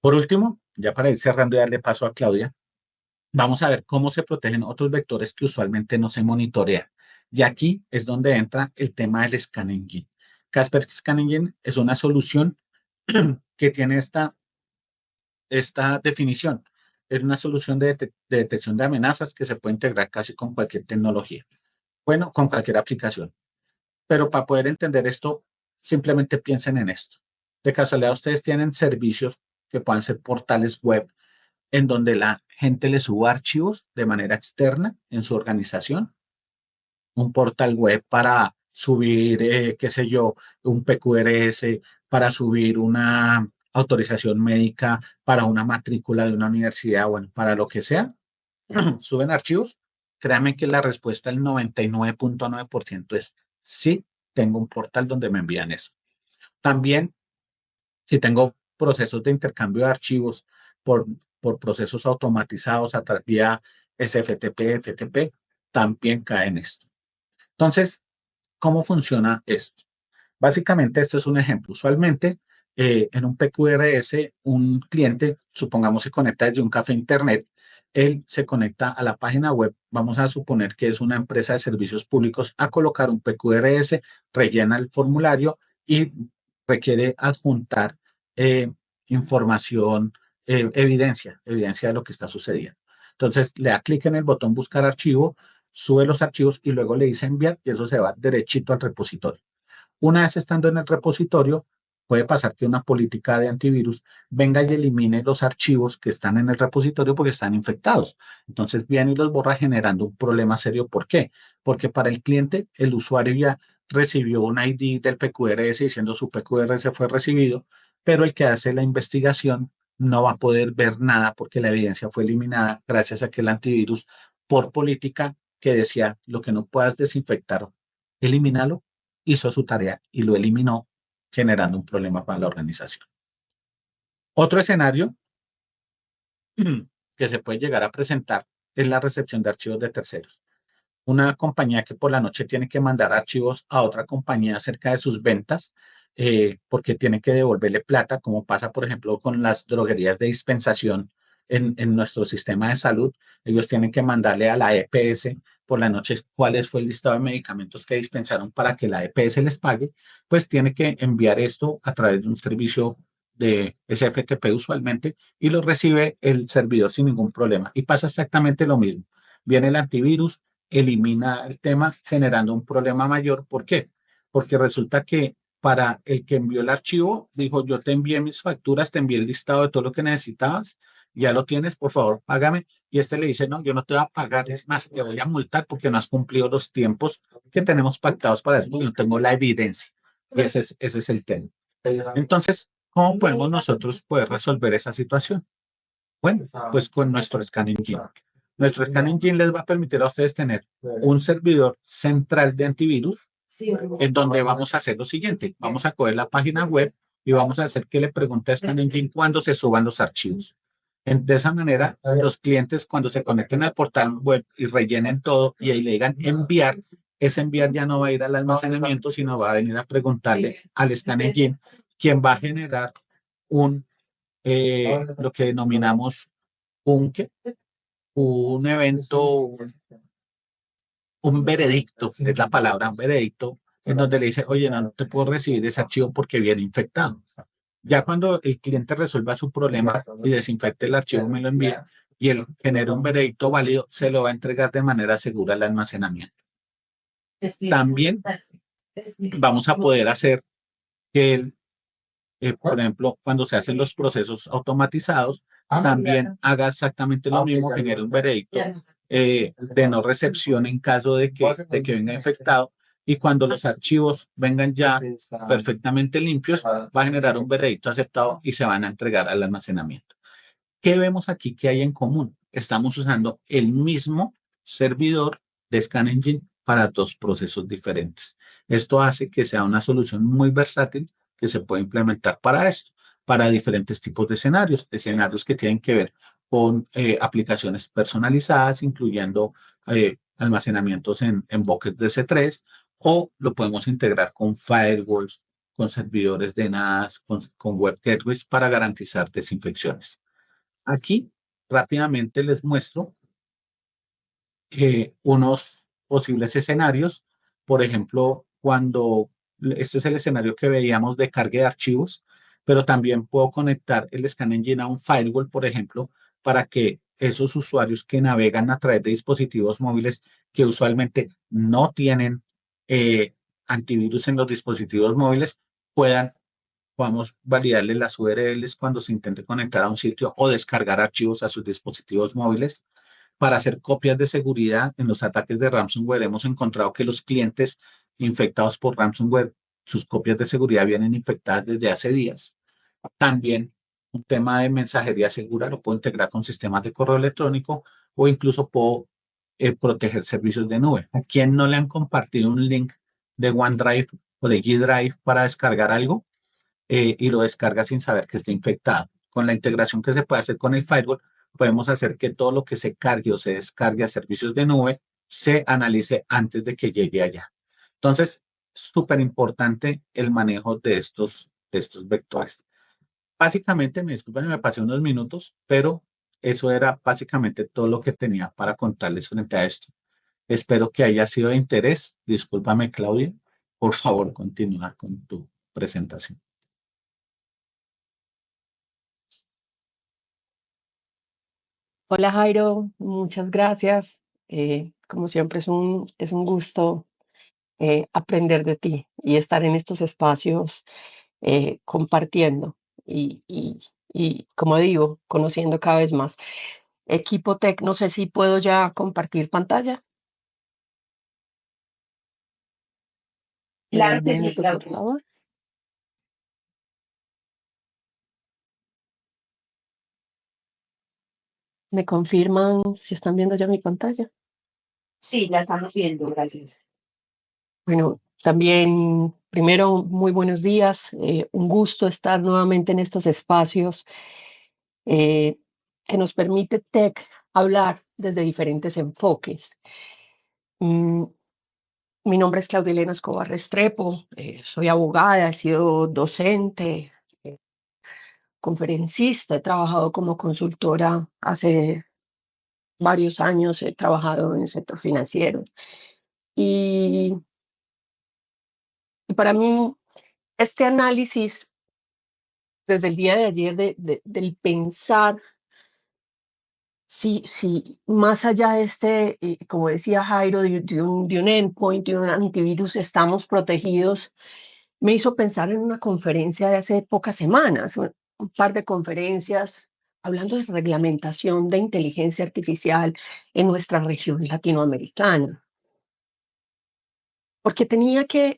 Por último, ya para ir cerrando y darle paso a Claudia, vamos a ver cómo se protegen otros vectores que usualmente no se monitorean. Y aquí es donde entra el tema del Scan Engine. Kaspersky Scan Engine es una solución que tiene esta definición. Es una solución de detección de amenazas que se puede integrar casi con cualquier tecnología. Bueno, con cualquier aplicación. Pero para poder entender esto, simplemente piensen en esto. De casualidad, ustedes tienen servicios que puedan ser portales web en donde la gente le suba archivos de manera externa en su organización. Un portal web para subir, qué sé yo, un PQRS, para subir una autorización médica para una matrícula de una universidad, bueno, para lo que sea, suben archivos. Créanme que la respuesta del 99.9% es sí, tengo un portal donde me envían eso. También, si tengo procesos de intercambio de archivos por, por procesos automatizados a través vía SFTP, FTP, también caen esto. Entonces, ¿cómo funciona esto? Básicamente, esto es un ejemplo. Usualmente, en un PQRS, un cliente, supongamos, se conecta desde un café internet, él se conecta a la página web, vamos a suponer que es una empresa de servicios públicos, a colocar un PQRS, rellena el formulario y requiere adjuntar eh, información, evidencia de lo que está sucediendo. Entonces le da clic en el botón buscar archivo, sube los archivos y luego le dice enviar y eso se va derechito al repositorio. Una vez estando en el repositorio, puede pasar que una política de antivirus venga y elimine los archivos que están en el repositorio porque están infectados. Entonces viene y los borra generando un problema serio. ¿Por qué? Porque para el cliente, el usuario ya recibió un ID del PQRS diciendo su PQRS fue recibido, pero el que hace la investigación no va a poder ver nada porque la evidencia fue eliminada gracias a que el antivirus, por política que decía lo que no puedas desinfectar, elimínalo, hizo su tarea y lo eliminó, generando un problema para la organización. Otro escenario que se puede llegar a presentar es la recepción de archivos de terceros. Una compañía que por la noche tiene que mandar archivos a otra compañía acerca de sus ventas, porque tiene que devolverle plata, como pasa, por ejemplo, con las droguerías de dispensación en nuestro sistema de salud. Ellos tienen que mandarle a la EPS por la noche cuál fue el listado de medicamentos que dispensaron para que la EPS les pague, pues tiene que enviar esto a través de un servicio de SFTP usualmente y lo recibe el servidor sin ningún problema. Y pasa exactamente lo mismo. Viene el antivirus, elimina el tema generando un problema mayor. ¿Por qué? Porque resulta que para el que envió el archivo, dijo, yo te envié mis facturas, te envié el listado de todo lo que necesitabas, ya lo tienes, por favor, págame. Y este le dice, no, yo no te voy a pagar, es más, te voy a multar porque no has cumplido los tiempos que tenemos pactados para eso, porque no tengo la evidencia. Y ese es el tema. Entonces, ¿cómo podemos nosotros poder resolver esa situación? Bueno, pues con nuestro Scan Engine. Nuestro Scan Engine les va a permitir a ustedes tener un servidor central de antivirus en donde vamos a hacer lo siguiente. Vamos a coger la página web y vamos a hacer que le pregunte a Scan Engine cuándo se suban los archivos. De esa manera, los clientes cuando se conecten al portal web y rellenen todo y ahí le digan enviar, ese enviar ya no va a ir al almacenamiento, sino va a venir a preguntarle al Scan Engine, quien va a generar lo que denominamos un, ¿qué? Un evento, un veredicto, es la palabra, un veredicto, en donde le dice, oye, no, no te puedo recibir ese archivo porque viene infectado. Ya cuando el cliente resuelva su problema y desinfecte el archivo, me lo envía y él genera un veredicto válido, se lo va a entregar de manera segura al almacenamiento. También vamos a poder hacer que él, por ejemplo, cuando se hacen los procesos automatizados, también haga exactamente lo mismo, genere un veredicto de no recepción en caso de que venga infectado. Y cuando los archivos vengan ya perfectamente limpios, va a generar un veredicto aceptado y se van a entregar al almacenamiento. ¿Qué vemos aquí que hay en común? Estamos usando el mismo servidor de Scan Engine para dos procesos diferentes. Esto hace que sea una solución muy versátil que se puede implementar para esto, para diferentes tipos de escenarios que tienen que ver con aplicaciones personalizadas, incluyendo almacenamientos en buckets de C3, o lo podemos integrar con firewalls, con servidores de NAS, con web gateways para garantizar desinfecciones. Aquí rápidamente les muestro unos posibles escenarios. Por ejemplo, cuando este es el escenario que veíamos de carga de archivos, pero también puedo conectar el Scan Engine a un firewall, por ejemplo, para que esos usuarios que navegan a través de dispositivos móviles que usualmente no tienen antivirus en los dispositivos móviles puedan podamos validarle las URLs cuando se intente conectar a un sitio o descargar archivos a sus dispositivos móviles. Para hacer copias de seguridad en los ataques de ransomware, hemos encontrado que los clientes infectados por ransomware, sus copias de seguridad vienen infectadas desde hace días. También un tema de mensajería segura lo puedo integrar con sistemas de correo electrónico o incluso puedo proteger servicios de nube. ¿A quién no le han compartido un link de OneDrive o de G Drive para descargar algo? Y lo descarga sin saber que está infectado? Con la integración que se puede hacer con el firewall, podemos hacer que todo lo que se cargue o se descargue a servicios de nube se analice antes de que llegue allá. Entonces, súper importante el manejo de estos textos vectores. Básicamente, me disculpan, me pasé unos minutos, pero eso era básicamente todo lo que tenía para contarles frente a esto. Espero que haya sido de interés. Discúlpame, Claudia. Por favor, continúa con tu presentación. Hola Jairo, muchas gracias. Como siempre es un gusto aprender de ti y estar en estos espacios compartiendo y, como digo, conociendo cada vez más. Equipo Tech, no sé si puedo ya compartir pantalla. Claro Un que sí, minuto, por Claudia. favor. ¿Me confirman si están viendo ya mi pantalla? Sí, la estamos viendo, gracias. Bueno, también, primero, muy buenos días. Un gusto estar nuevamente en estos espacios eh, que nos permite Tech hablar desde diferentes enfoques. Mm, Mi nombre es Claudelena Escobar Restrepo, soy abogada, he sido docente, eh, conferencista, he trabajado como consultora hace varios años, he trabajado en el sector financiero y, y para mí este análisis desde el día de ayer del pensar si más allá de este, como decía Jairo, de un endpoint, de un antivirus, estamos protegidos, me hizo pensar en una conferencia de hace pocas semanas, un par de conferencias hablando de reglamentación de inteligencia artificial en nuestra región latinoamericana, porque tenía que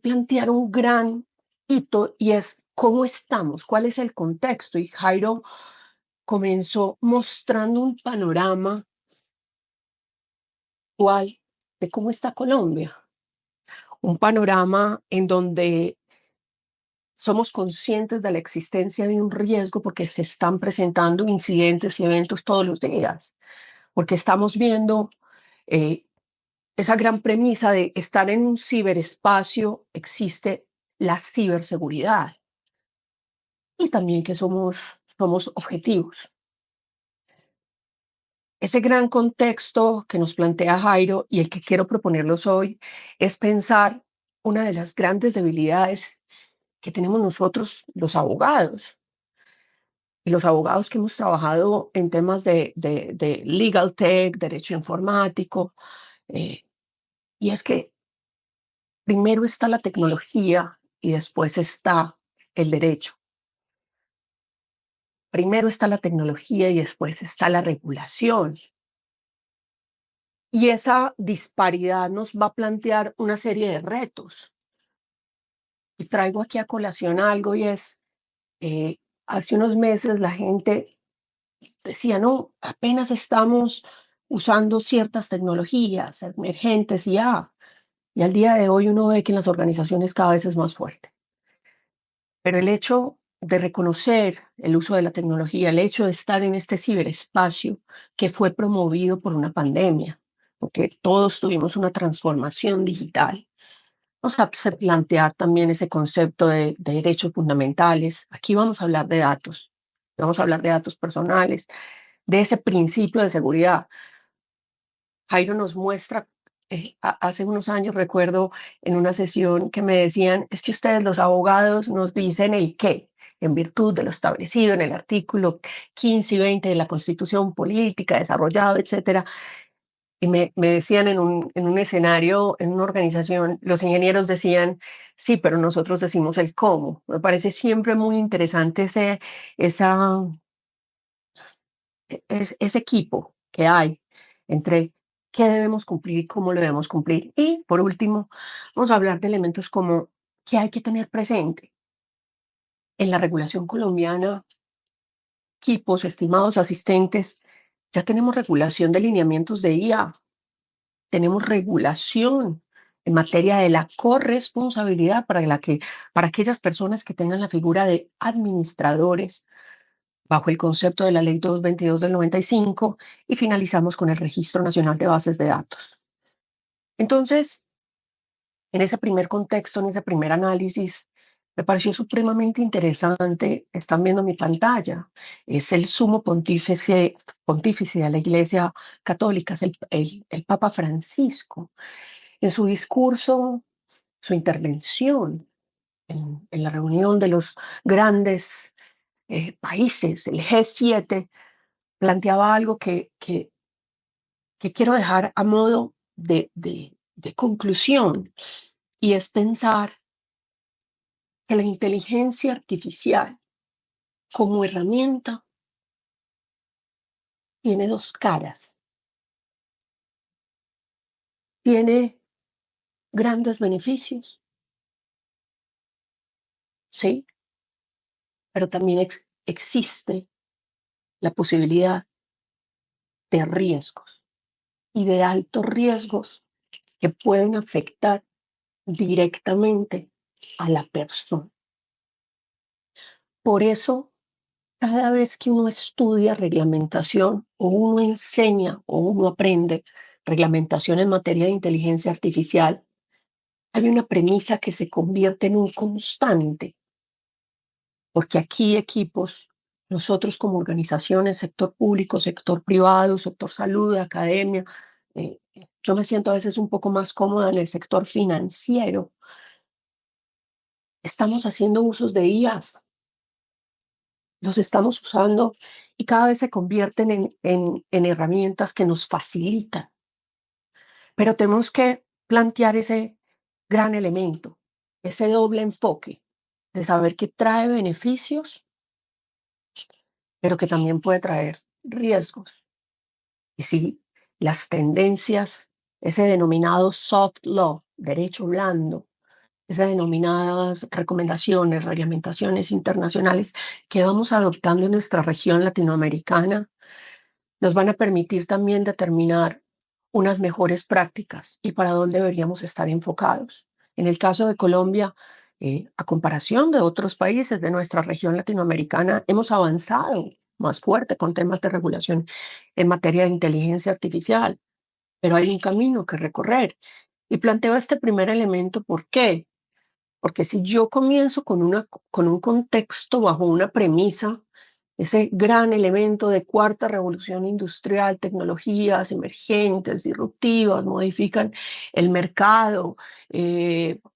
plantear un gran hito y es cómo estamos, cuál es el contexto. Y Jairo comenzó mostrando un panorama actual de cómo está Colombia, un panorama en donde somos conscientes de la existencia de un riesgo porque se están presentando incidentes y eventos todos los días, porque estamos viendo eh, esa gran premisa de estar en un ciberespacio, existe la ciberseguridad y también que somos objetivos. Ese gran contexto que nos plantea Jairo y el que quiero proponerlos hoy es pensar una de las grandes debilidades que tenemos nosotros, los abogados, y los abogados que hemos trabajado en temas de legal tech, derecho informático, eh, y es que primero está la tecnología y después está el derecho. Primero está la tecnología y después está la regulación. Y esa disparidad nos va a plantear una serie de retos. Y traigo aquí a colación algo y es, hace unos meses la gente decía, no, apenas estamos usando ciertas tecnologías emergentes y al día de hoy uno ve que en las organizaciones cada vez es más fuerte. Pero el hecho de reconocer el uso de la tecnología, el hecho de estar en este ciberespacio que fue promovido por una pandemia, porque todos tuvimos una transformación digital, nos hace plantear también ese concepto de derechos fundamentales. Aquí vamos a hablar de datos, vamos a hablar de datos personales, de ese principio de seguridad. Jairo nos muestra, hace unos años recuerdo en una sesión que me decían, es que ustedes los abogados nos dicen el qué, en virtud de lo establecido en el artículo 15 y 20 de la Constitución Política, desarrollado, etcétera. Y me decían en un escenario, en una organización, los ingenieros decían, sí, pero nosotros decimos el cómo. Me parece siempre muy interesante esa, ese equipo que hay entre qué debemos cumplir y cómo lo debemos cumplir. Y por último, vamos a hablar de elementos como qué hay que tener presente. En la regulación colombiana, equipos, estimados asistentes, ya tenemos regulación de lineamientos de IA, tenemos regulación en materia de la corresponsabilidad para aquellas personas que tengan la figura de administradores bajo el concepto de la Ley 222 del 95 y finalizamos con el Registro Nacional de Bases de Datos. Entonces, en ese primer contexto, en ese primer análisis, Me pareció supremamente interesante. Están viendo mi pantalla. Es el sumo pontífice de la Iglesia Católica, es el Papa Francisco. En su discurso, su intervención en la reunión de los grandes países, el G7, planteaba algo que quiero dejar a modo de conclusión, y es pensar que la inteligencia artificial como herramienta tiene dos caras. Tiene grandes beneficios, sí, pero también existe la posibilidad de riesgos, y de altos riesgos que pueden afectar directamente a la persona. Por eso, cada vez que uno estudia reglamentación, o uno enseña o uno aprende reglamentación en materia de inteligencia artificial, hay una premisa que se convierte en un constante, porque aquí equipos, nosotros como organizaciones, sector público, sector privado, sector salud, academia, yo me siento a veces un poco más cómoda en el sector financiero. Estamos haciendo usos de IAs, los estamos usando, y cada vez se convierten en herramientas que nos facilitan. Pero tenemos que plantear ese gran elemento, ese doble enfoque de saber que trae beneficios, pero que también puede traer riesgos. Y si las tendencias, ese denominado soft law, derecho blando, esas denominadas recomendaciones, reglamentaciones internacionales que vamos adoptando en nuestra región latinoamericana, nos van a permitir también determinar unas mejores prácticas y para dónde deberíamos estar enfocados. En el caso de Colombia, a comparación de otros países de nuestra región latinoamericana, hemos avanzado más fuerte con temas de regulación en materia de inteligencia artificial, pero hay un camino que recorrer. Y planteo este primer elemento, ¿por qué? Porque si yo comienzo con un contexto bajo una premisa, ese gran elemento de cuarta revolución industrial, tecnologías emergentes, disruptivas, modifican el mercado.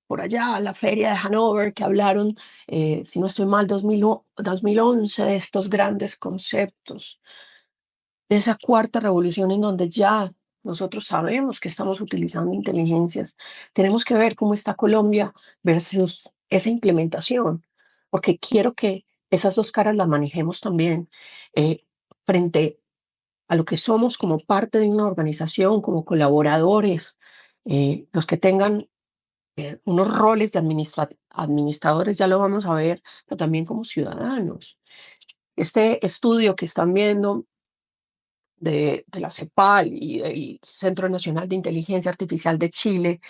Por allá, la feria de Hannover, que hablaron, si no estoy mal, 2011, de estos grandes conceptos, de esa cuarta revolución en donde ya nosotros sabemos que estamos utilizando inteligencias. Tenemos que ver cómo está Colombia versus esa implementación, porque quiero que esas dos caras las manejemos también, frente a lo que somos como parte de una organización, como colaboradores, los que tengan unos roles de administradores, ya lo vamos a ver, pero también como ciudadanos. Este estudio que están viendo de la CEPAL y del Centro Nacional de Inteligencia Artificial de Chile,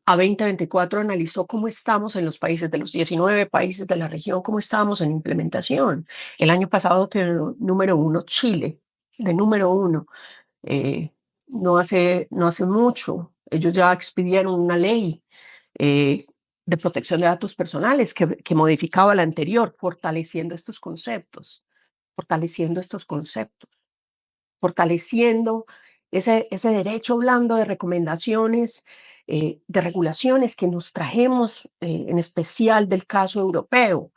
a 2024 analizó cómo estamos en los países, de los 19 países de la región, cómo estamos en implementación. El año pasado quedó número uno Chile, de número uno. Eh, no hace mucho, ellos ya expidieron una ley de protección de datos personales que modificaba la anterior, fortaleciendo estos conceptos, fortaleciendo estos conceptos, fortaleciendo ese derecho blando de recomendaciones, de regulaciones que nos trajemos, en especial del caso europeo.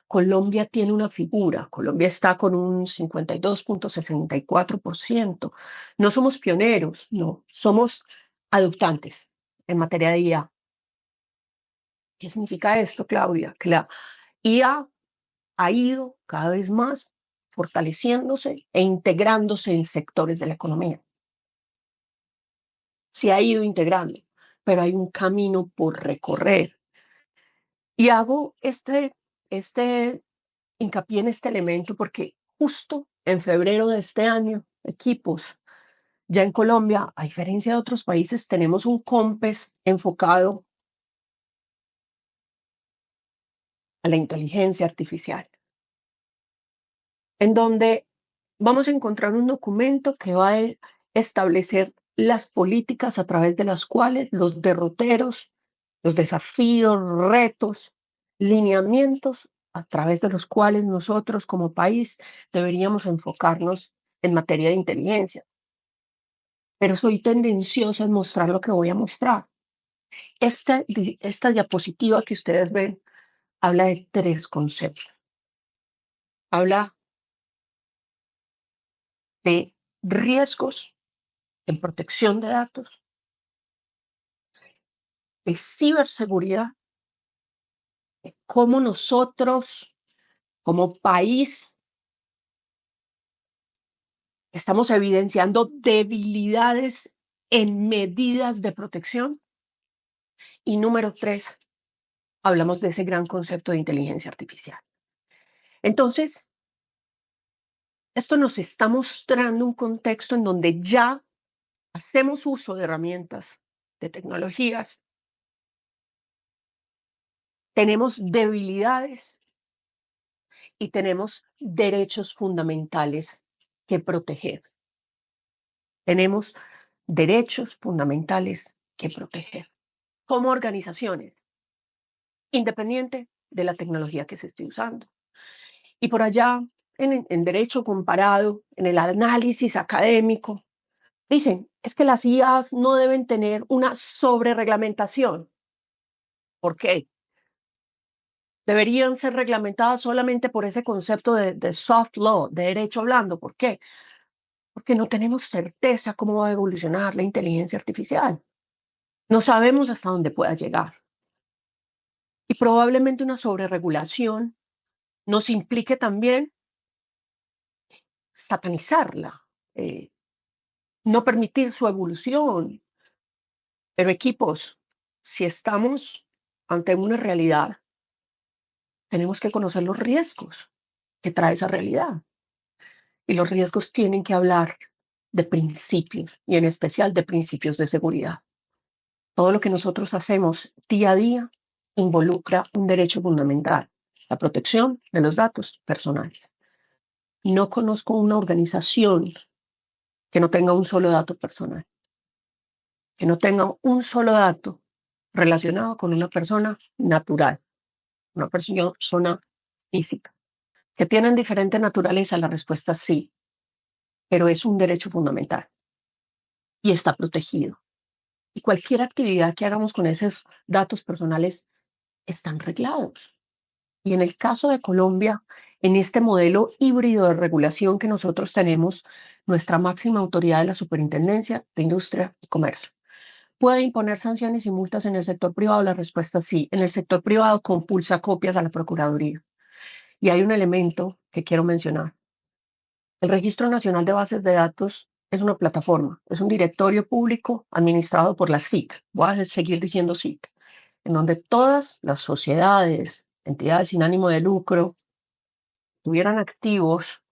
Colombia tiene una figura, Colombia está con un 52.64%. No somos pioneros, no, somos adoptantes en materia de IA. ¿Qué significa esto, Claudia? Que la IA ha ido cada vez más fortaleciéndose e integrándose en sectores de la economía. Se ha ido integrando, pero hay un camino por recorrer. Y hago este hincapié en este elemento porque justo en febrero de este año, equipos, ya en Colombia, a diferencia de otros países, tenemos un COMPES enfocado a la inteligencia artificial, en donde vamos a encontrar un documento que va a establecer las políticas a través de las cuales los derroteros, los desafíos, retos, lineamientos a través de los cuales nosotros como país deberíamos enfocarnos en materia de inteligencia. Pero soy tendenciosa en mostrar lo que voy a mostrar. Esta diapositiva que ustedes ven habla de 3 conceptos. Habla de riesgos en protección de datos, de ciberseguridad, de cómo nosotros como país estamos evidenciando debilidades en medidas de protección. Y número 3, hablamos de ese gran concepto de inteligencia artificial. Entonces, esto nos está mostrando un contexto en donde ya hacemos uso de herramientas, de tecnologías, tenemos debilidades y tenemos derechos fundamentales que proteger. Tenemos derechos fundamentales que proteger como organizaciones, independiente de la tecnología que se esté usando. Y por allá, en derecho comparado, en el análisis académico, dicen, es que las IAs no deben tener una sobrereglamentación. ¿Por qué? Deberían ser reglamentadas solamente por ese concepto de soft law, de derecho blando. ¿Por qué? Porque no tenemos certeza cómo va a evolucionar la inteligencia artificial. No sabemos hasta dónde pueda llegar. Y probablemente una sobreregulación nos implique también satanizarla, no permitir su evolución. Pero equipos, si estamos ante una realidad, tenemos que conocer los riesgos que trae esa realidad. Y los riesgos tienen que hablar de principios, y en especial de principios de seguridad. Todo lo que nosotros hacemos día a día involucra un derecho fundamental, la protección de los datos personales. No conozco una organización que no tenga un solo dato personal, que no tenga un solo dato relacionado con una persona natural, una persona física. ¿Que tienen diferente naturaleza? La respuesta es sí, pero es un derecho fundamental y está protegido. Y cualquier actividad que hagamos con esos datos personales están reglados. Y en el caso de Colombia, en este modelo híbrido de regulación que nosotros tenemos, nuestra máxima autoridad es la Superintendencia de Industria y Comercio. ¿Puede imponer sanciones y multas en el sector privado? La respuesta es sí. En el sector privado compulsa copias a la Procuraduría. Y hay un elemento que quiero mencionar. El Registro Nacional de Bases de Datos es una plataforma, es un directorio público administrado por la SIC. Voy a seguir diciendo SIC, en donde todas las sociedades, entidades sin ánimo de lucro, tuvieran activos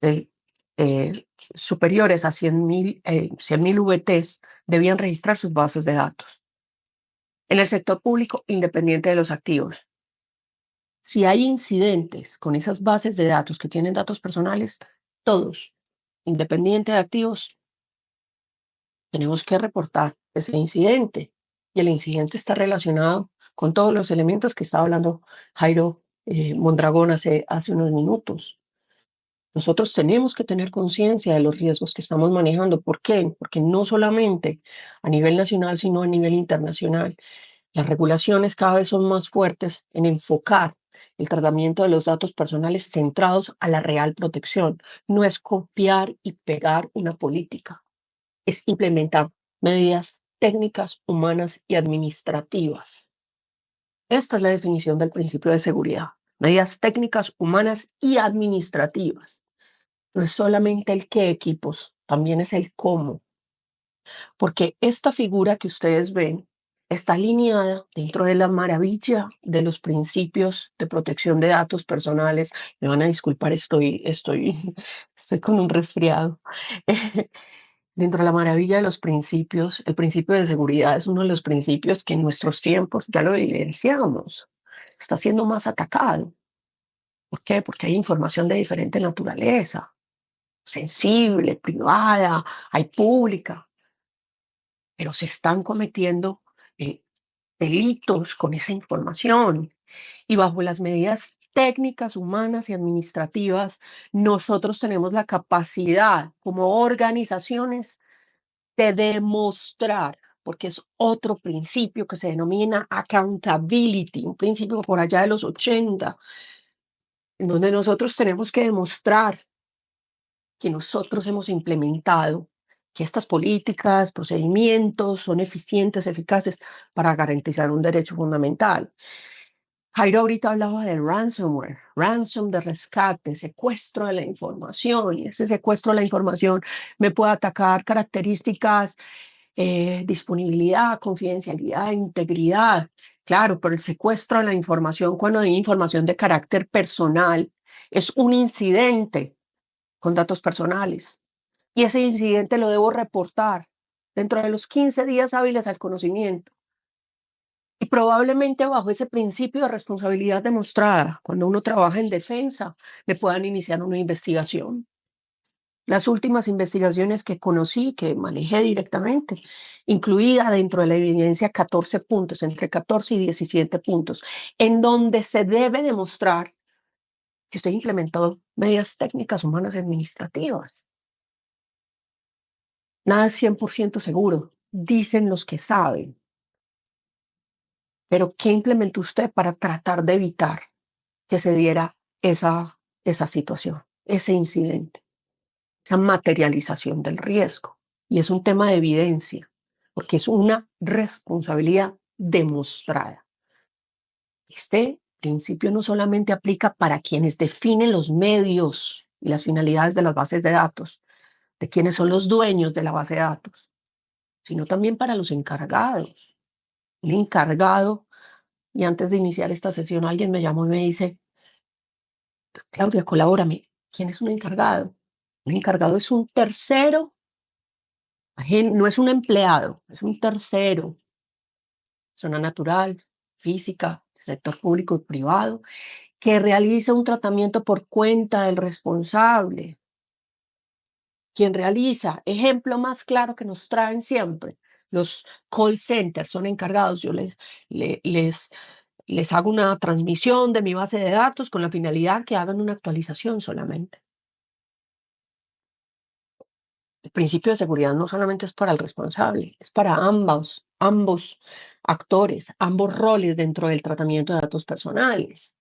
de, superiores a 100.000 VTs, debían registrar sus bases de datos. En el sector público, independiente de los activos. Si hay incidentes con esas bases de datos que tienen datos personales, todos, independiente de activos, tenemos que reportar ese incidente. Y el incidente está relacionado con todos los elementos que estaba hablando Jairo Mondragón hace unos minutos. Nosotros tenemos que tener conciencia de los riesgos que estamos manejando. ¿Por qué? Porque no solamente a nivel nacional, sino a nivel internacional, las regulaciones cada vez son más fuertes en enfocar el tratamiento de los datos personales centrados a la real protección. No es copiar y pegar una política, es implementar medidas técnicas, humanas y administrativas. Esta es la definición del principio de seguridad. Medidas técnicas, humanas y administrativas. No es solamente el qué, equipos, también es el cómo. Porque esta figura que ustedes ven está alineada dentro de la maravilla de los principios de protección de datos personales. Me van a disculpar, estoy con un resfriado. Dentro de la maravilla de los principios, el principio de seguridad es uno de los principios que en nuestros tiempos, ya lo evidenciamos, está siendo más atacado. ¿Por qué? Porque hay información de diferente naturaleza, sensible, privada, hay pública, pero se están cometiendo delitos con esa información Y bajo las medidas técnicas, humanas y administrativas, nosotros tenemos la capacidad como organizaciones de demostrar, porque es otro principio que se denomina accountability, un principio por allá de los 80, en donde nosotros tenemos que demostrar que nosotros hemos implementado, que estas políticas, procedimientos son eficientes, eficaces para garantizar un derecho fundamental. Jairo ahorita hablaba de ransomware, ransom de rescate, secuestro de la información, y ese secuestro de la información me puede atacar características, disponibilidad, confidencialidad, integridad. Claro, pero el secuestro de la información, cuando hay información de carácter personal, es un incidente con datos personales. Y ese incidente lo debo reportar dentro de los 15 días hábiles al conocimiento. Y probablemente bajo ese principio de responsabilidad demostrada, cuando uno trabaja en defensa, le puedan iniciar una investigación. Las últimas investigaciones que conocí, que manejé directamente, incluida dentro de la evidencia 14 puntos, entre 14 y 17 puntos, en donde se debe demostrar que usted implementó medidas técnicas, humanas y administrativas. Nada es 100% seguro, dicen los que saben. Pero ¿qué implementó usted para tratar de evitar que se diera esa situación, ese incidente, esa materialización del riesgo? Y es un tema de evidencia, porque es una responsabilidad demostrada. Este principio no solamente aplica para quienes definen los medios y las finalidades de las bases de datos, de quienes son los dueños de la base de datos, sino también para los encargados. Un encargado, y antes de iniciar esta sesión alguien me llamó y me dice: Claudia, colabórame, ¿quién es un encargado? Un encargado es un tercero, no es un empleado, es un tercero, persona natural, física, sector público y privado, que realiza un tratamiento por cuenta del responsable. Quien realiza, ejemplo más claro que nos traen siempre, los call centers son encargados. Yo les hago una transmisión de mi base de datos con la finalidad que hagan una actualización solamente. El principio de seguridad no solamente es para el responsable, es para ambos actores, ambos roles dentro del tratamiento de datos personales.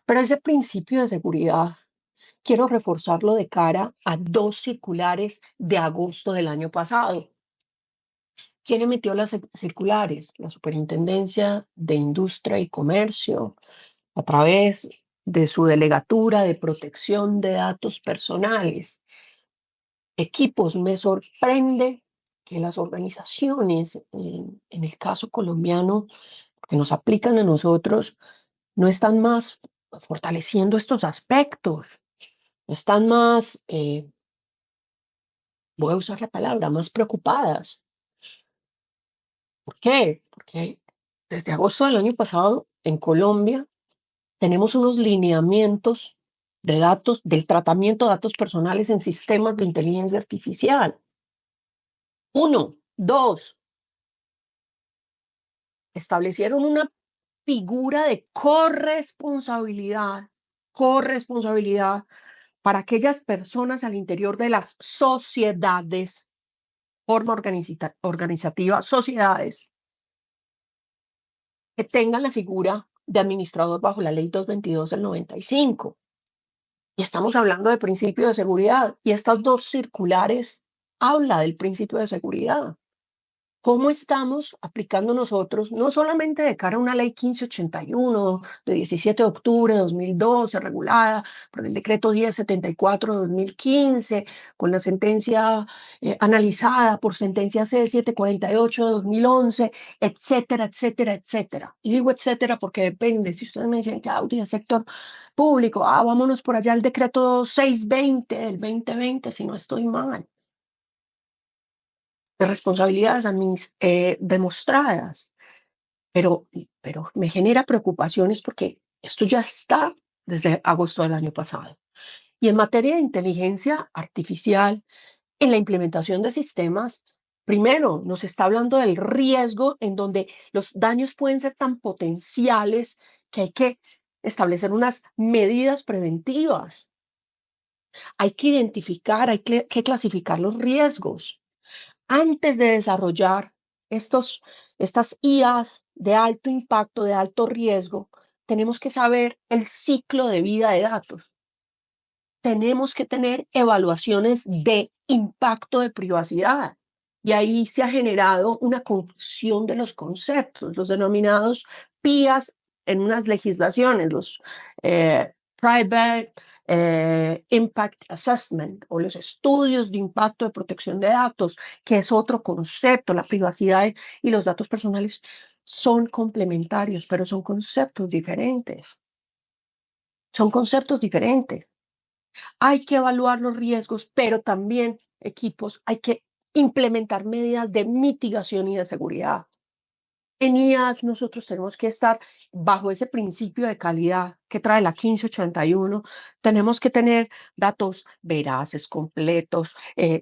Pero ese principio de seguridad quiero reforzarlo de cara a 2 circulares de agosto del año pasado. ¿Quién emitió las circulares? La Superintendencia de Industria y Comercio, a través de su Delegatura de Protección de Datos Personales. Equipos, me sorprende que las organizaciones, en el caso colombiano, que nos aplican a nosotros, no están más fortaleciendo estos aspectos, están más, voy a usar la palabra, más preocupadas. ¿Por qué? Porque desde agosto del año pasado en Colombia tenemos unos lineamientos de datos, del tratamiento de datos personales en sistemas de inteligencia artificial. 1, 2, establecieron una figura de corresponsabilidad para aquellas personas al interior de las sociedades, forma organizativa, sociedades, que tengan la figura de administrador bajo la ley 222 del 95. Y estamos hablando de principio de seguridad, y estas 2 circulares habla del principio de seguridad. ¿Cómo estamos aplicando nosotros, no solamente de cara a una ley 1581 de 17 de octubre de 2012, regulada por el decreto 1074 de 2015, con la sentencia analizada por sentencia C748 de 2011, etcétera, etcétera, etcétera? Y digo etcétera porque depende. Si ustedes me dicen, Claudia, sector público, vámonos por allá al decreto 620 del 2020, si no estoy mal, de responsabilidades demostradas, pero me genera preocupaciones porque esto ya está desde agosto del año pasado. Y en materia de inteligencia artificial, en la implementación de sistemas, primero nos está hablando del riesgo en donde los daños pueden ser tan potenciales que hay que establecer unas medidas preventivas. Hay que identificar, hay que clasificar los riesgos. Antes de desarrollar estas IAs de alto impacto, de alto riesgo, tenemos que saber el ciclo de vida de datos. Tenemos que tener evaluaciones de impacto de privacidad. Y ahí se ha generado una confusión de los conceptos, los denominados PIAs en unas legislaciones, los Private Impact Assessment o los estudios de impacto de protección de datos, que es otro concepto. La privacidad y los datos personales son complementarios, pero son conceptos diferentes. Son conceptos diferentes. Hay que evaluar los riesgos, pero también, equipos, hay que implementar medidas de mitigación y de seguridad. En IAS nosotros tenemos que estar bajo ese principio de calidad que trae la 1581. Tenemos que tener datos veraces, completos,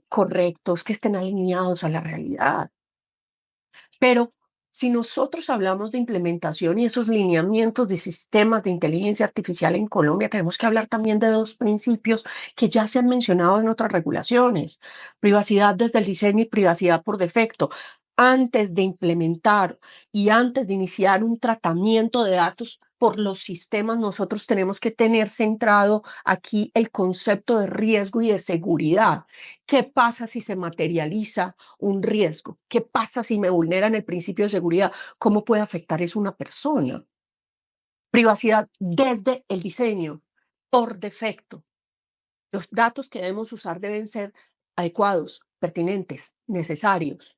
correctos, que estén alineados a la realidad. Pero si nosotros hablamos de implementación y esos lineamientos de sistemas de inteligencia artificial en Colombia, tenemos que hablar también de dos principios que ya se han mencionado en otras regulaciones: privacidad desde el diseño y privacidad por defecto. Antes de implementar y antes de iniciar un tratamiento de datos por los sistemas, nosotros tenemos que tener centrado aquí el concepto de riesgo y de seguridad. ¿Qué pasa si se materializa un riesgo? ¿Qué pasa si me vulneran el principio de seguridad? ¿Cómo puede afectar eso a una persona? Privacidad desde el diseño, por defecto. Los datos que debemos usar deben ser adecuados, pertinentes, necesarios.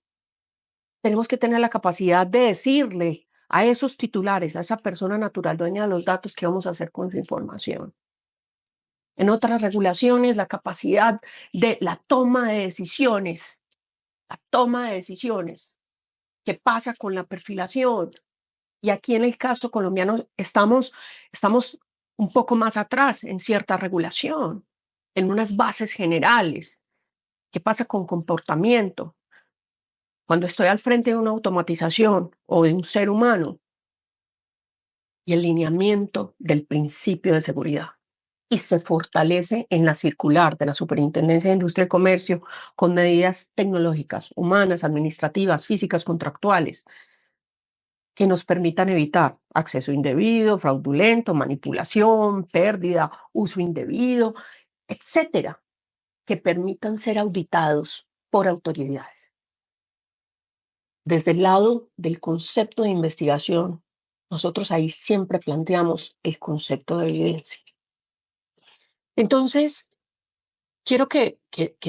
Tenemos que tener la capacidad de decirle a esos titulares, a esa persona natural dueña de los datos, qué vamos a hacer con su información. En otras regulaciones, la capacidad de la toma de decisiones. La toma de decisiones. ¿Qué pasa con la perfilación? Y aquí en el caso colombiano estamos un poco más atrás en cierta regulación, en unas bases generales. ¿Qué pasa con comportamiento? Cuando estoy al frente de una automatización o de un ser humano, y el lineamiento del principio de seguridad. Y se fortalece en la circular de la Superintendencia de Industria y Comercio con medidas tecnológicas, humanas, administrativas, físicas, contractuales, que nos permitan evitar acceso indebido, fraudulento, manipulación, pérdida, uso indebido, etcétera, que permitan ser auditados por autoridades. Desde el lado del concepto de investigación, nosotros ahí siempre planteamos el concepto de evidencia. Entonces, quiero que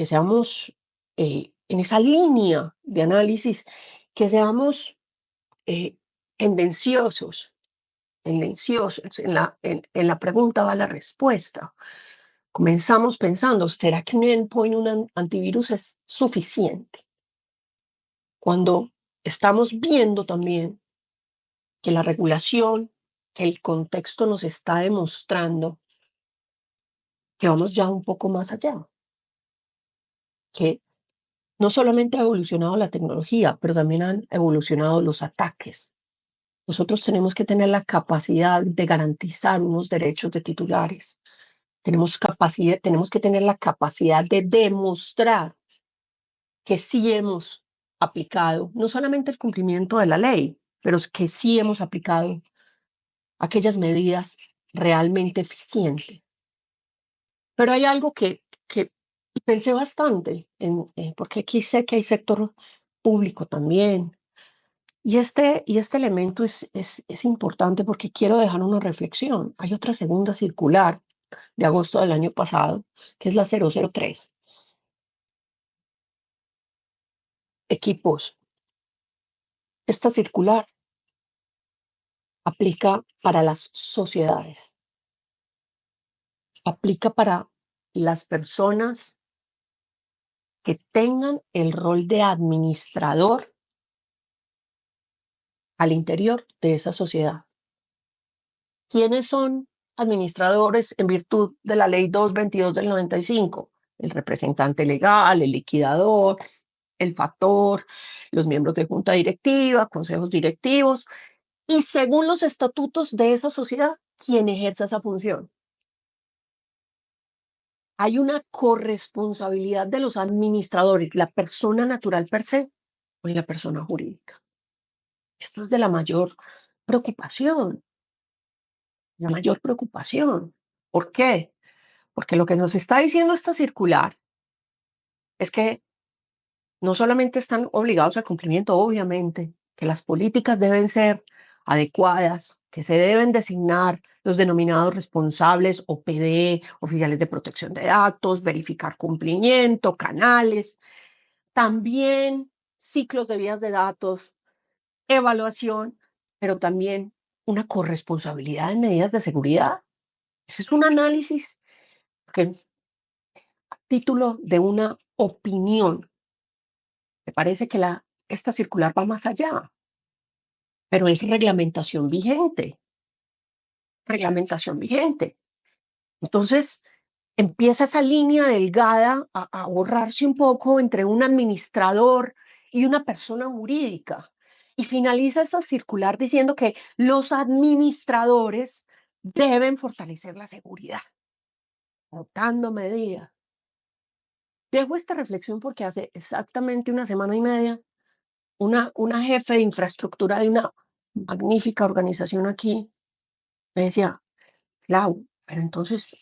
seamos en esa línea de análisis, que seamos tendenciosos. En la pregunta va la respuesta. Comenzamos pensando, ¿será que un endpoint, un antivirus es suficiente? Cuando estamos viendo también que la regulación, que el contexto nos está demostrando que vamos ya un poco más allá, que no solamente ha evolucionado la tecnología, pero también han evolucionado los ataques. Nosotros tenemos que tener la capacidad de garantizar unos derechos de titulares. Tenemos que tener la capacidad de demostrar que sí hemos aplicado no solamente el cumplimiento de la ley, pero que sí hemos aplicado aquellas medidas realmente eficientes. Pero hay algo que pensé bastante, porque aquí sé que hay sector público también. Y este elemento es importante porque quiero dejar una reflexión. Hay otra segunda circular de agosto del año pasado, que es la 003. Equipos. Esta circular aplica para las sociedades. Aplica para las personas que tengan el rol de administrador al interior de esa sociedad. ¿Quiénes son administradores en virtud de la ley 222 del 95? El representante legal, el liquidador, el factor, los miembros de junta directiva, consejos directivos y según los estatutos de esa sociedad, quien ejerza esa función. Hay una corresponsabilidad de los administradores, la persona natural per se o la persona jurídica. Esto es de la mayor preocupación, la mayor preocupación. ¿Por qué? Porque lo que nos está diciendo esta circular es que no solamente están obligados al cumplimiento, obviamente, que las políticas deben ser adecuadas, que se deben designar los denominados responsables o PD, oficiales de protección de datos, verificar cumplimiento, canales, también ciclos de vías de datos, evaluación, pero también una corresponsabilidad en medidas de seguridad. Ese es un análisis que, a título de una opinión, me parece que esta circular va más allá, pero es reglamentación vigente, reglamentación vigente. Entonces, empieza esa línea delgada a borrarse un poco entre un administrador y una persona jurídica. Y finaliza esta circular diciendo que los administradores deben fortalecer la seguridad, adoptando medidas. Dejo esta reflexión porque hace exactamente una semana y media, una jefe de infraestructura de una magnífica organización aquí me decía, Clau, pero entonces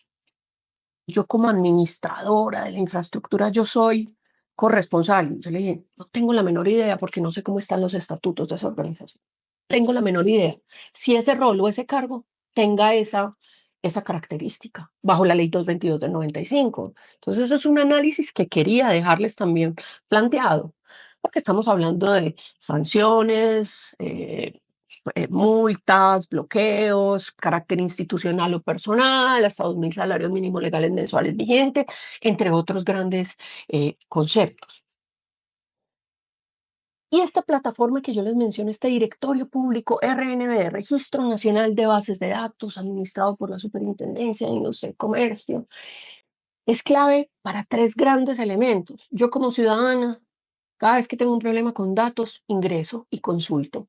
yo como administradora de la infraestructura, yo soy corresponsable. Yo le dije, no tengo la menor idea porque no sé cómo están los estatutos de esa organización. Tengo la menor idea si ese rol o ese cargo tenga esa característica bajo la ley 222 del 95. Entonces, eso es un análisis que quería dejarles también planteado, porque estamos hablando de sanciones, multas, bloqueos, carácter institucional o personal, hasta 2.000 salarios mínimos legales mensuales vigentes, entre otros grandes conceptos. Y esta plataforma que yo les menciono, este directorio público RNB, Registro Nacional de Bases de Datos, administrado por la Superintendencia de Industria y Comercio, es clave para tres grandes elementos. Yo como ciudadana, cada vez que tengo un problema con datos, ingreso y consulto.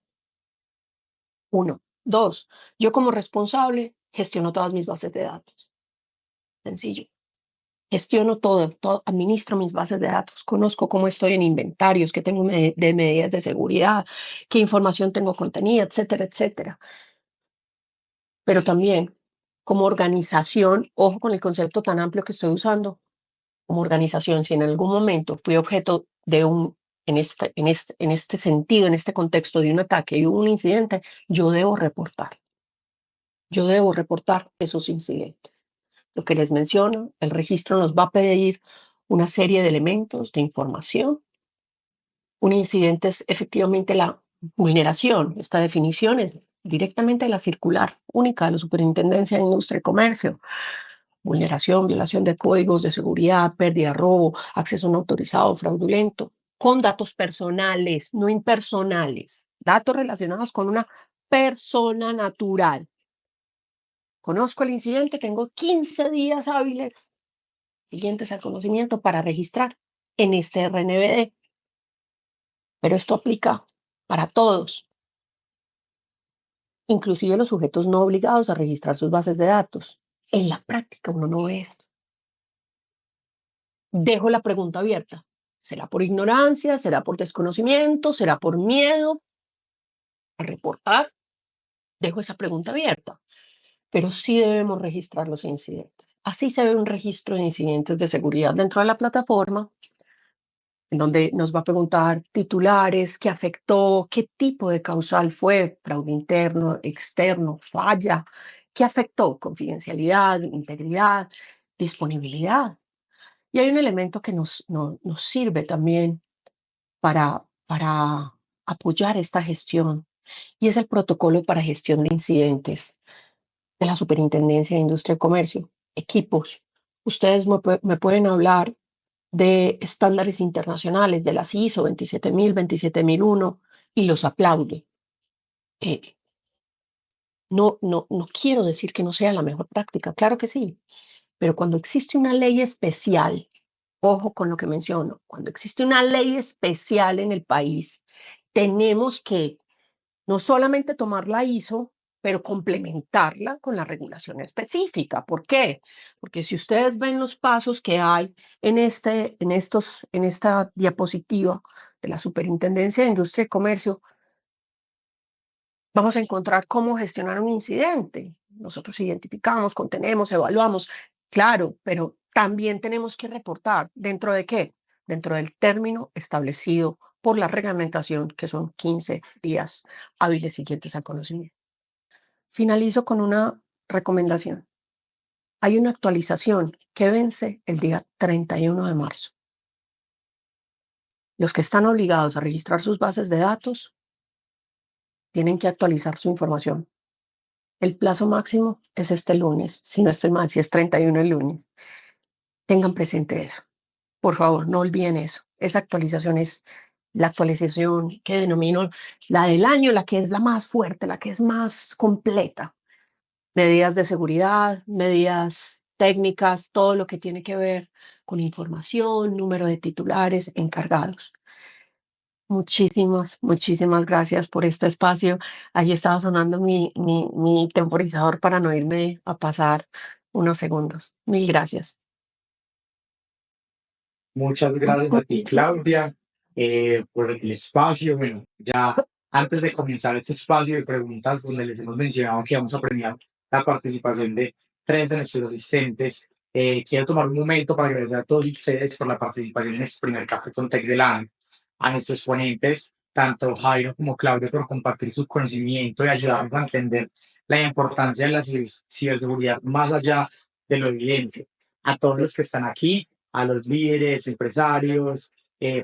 Uno. Dos, yo como responsable gestiono todas mis bases de datos. Sencillo. Gestiono todo, administro mis bases de datos, conozco cómo estoy en inventarios, qué tengo de medidas de seguridad, qué información tengo contenida, etcétera, etcétera. Pero también, como organización, ojo con el concepto tan amplio que estoy usando, como organización, si en algún momento fui objeto de en este sentido, en este contexto de un ataque y un incidente, yo debo reportar. Yo debo reportar esos incidentes. Lo que les menciono, el registro nos va a pedir una serie de elementos de información. Un incidente es efectivamente la vulneración. Esta definición es directamente de la circular única de la Superintendencia de Industria y Comercio. Vulneración, violación de códigos de seguridad, pérdida, robo, acceso no autorizado, fraudulento, con datos personales, no impersonales. Datos relacionados con una persona natural. Conozco el incidente, tengo 15 días hábiles siguientes al conocimiento para registrar en este RNBD. Pero esto aplica para todos, inclusive los sujetos no obligados a registrar sus bases de datos. En la práctica uno no ve esto. Dejo la pregunta abierta. ¿Será por ignorancia? ¿Será por desconocimiento? ¿Será por miedo a reportar? Dejo esa pregunta abierta. Pero sí debemos registrar los incidentes. Así se ve un registro de incidentes de seguridad dentro de la plataforma, en donde nos va a preguntar titulares, qué afectó, qué tipo de causal fue, fraude interno, externo, falla, qué afectó, confidencialidad, integridad, disponibilidad. Y hay un elemento que nos sirve también para apoyar esta gestión, y es el protocolo para gestión de incidentes de la Superintendencia de Industria y Comercio. Equipos, ustedes me pueden hablar de estándares internacionales, de las ISO 27000, 27001, y los aplaudo. No quiero decir que no sea la mejor práctica, claro que sí, pero cuando existe una ley especial, ojo con lo que menciono, cuando existe una ley especial en el país, tenemos que No solamente tomar la ISO, pero complementarla con la regulación específica. ¿Por qué? Porque si ustedes ven los pasos que hay en esta diapositiva de la Superintendencia de Industria y Comercio, vamos a encontrar cómo gestionar un incidente. Nosotros identificamos, contenemos, evaluamos, claro, pero también tenemos que reportar. ¿Dentro de qué? Dentro del término establecido por la reglamentación, que son 15 días hábiles siguientes al conocimiento. Finalizo con una recomendación. Hay una actualización que vence el día 31 de marzo. Los que están obligados a registrar sus bases de datos tienen que actualizar su información. El plazo máximo es este lunes, si no estoy mal, si es 31 el lunes. Tengan presente eso. Por favor, no olviden eso. Esa actualización es la actualización que denomino la del año, la que es la más fuerte, la que es más completa. Medidas de seguridad, medidas técnicas, todo lo que tiene que ver con información, número de titulares, encargados. Muchísimas gracias por este espacio. Ahí estaba sonando mi temporizador para no irme a pasar unos segundos. Mil gracias. Muchas gracias a ti, Claudia, por el espacio. Bueno, ya antes de comenzar este espacio de preguntas, donde les hemos mencionado que vamos a premiar la participación de 3 de nuestros asistentes, quiero tomar un momento para agradecer a todos ustedes por la participación en este primer Café con Tech del año, a nuestros ponentes, tanto Jairo como Claudia, por compartir su conocimiento y ayudarnos a entender la importancia de la ciberseguridad más allá de lo evidente. A todos los que están aquí, a los líderes, empresarios,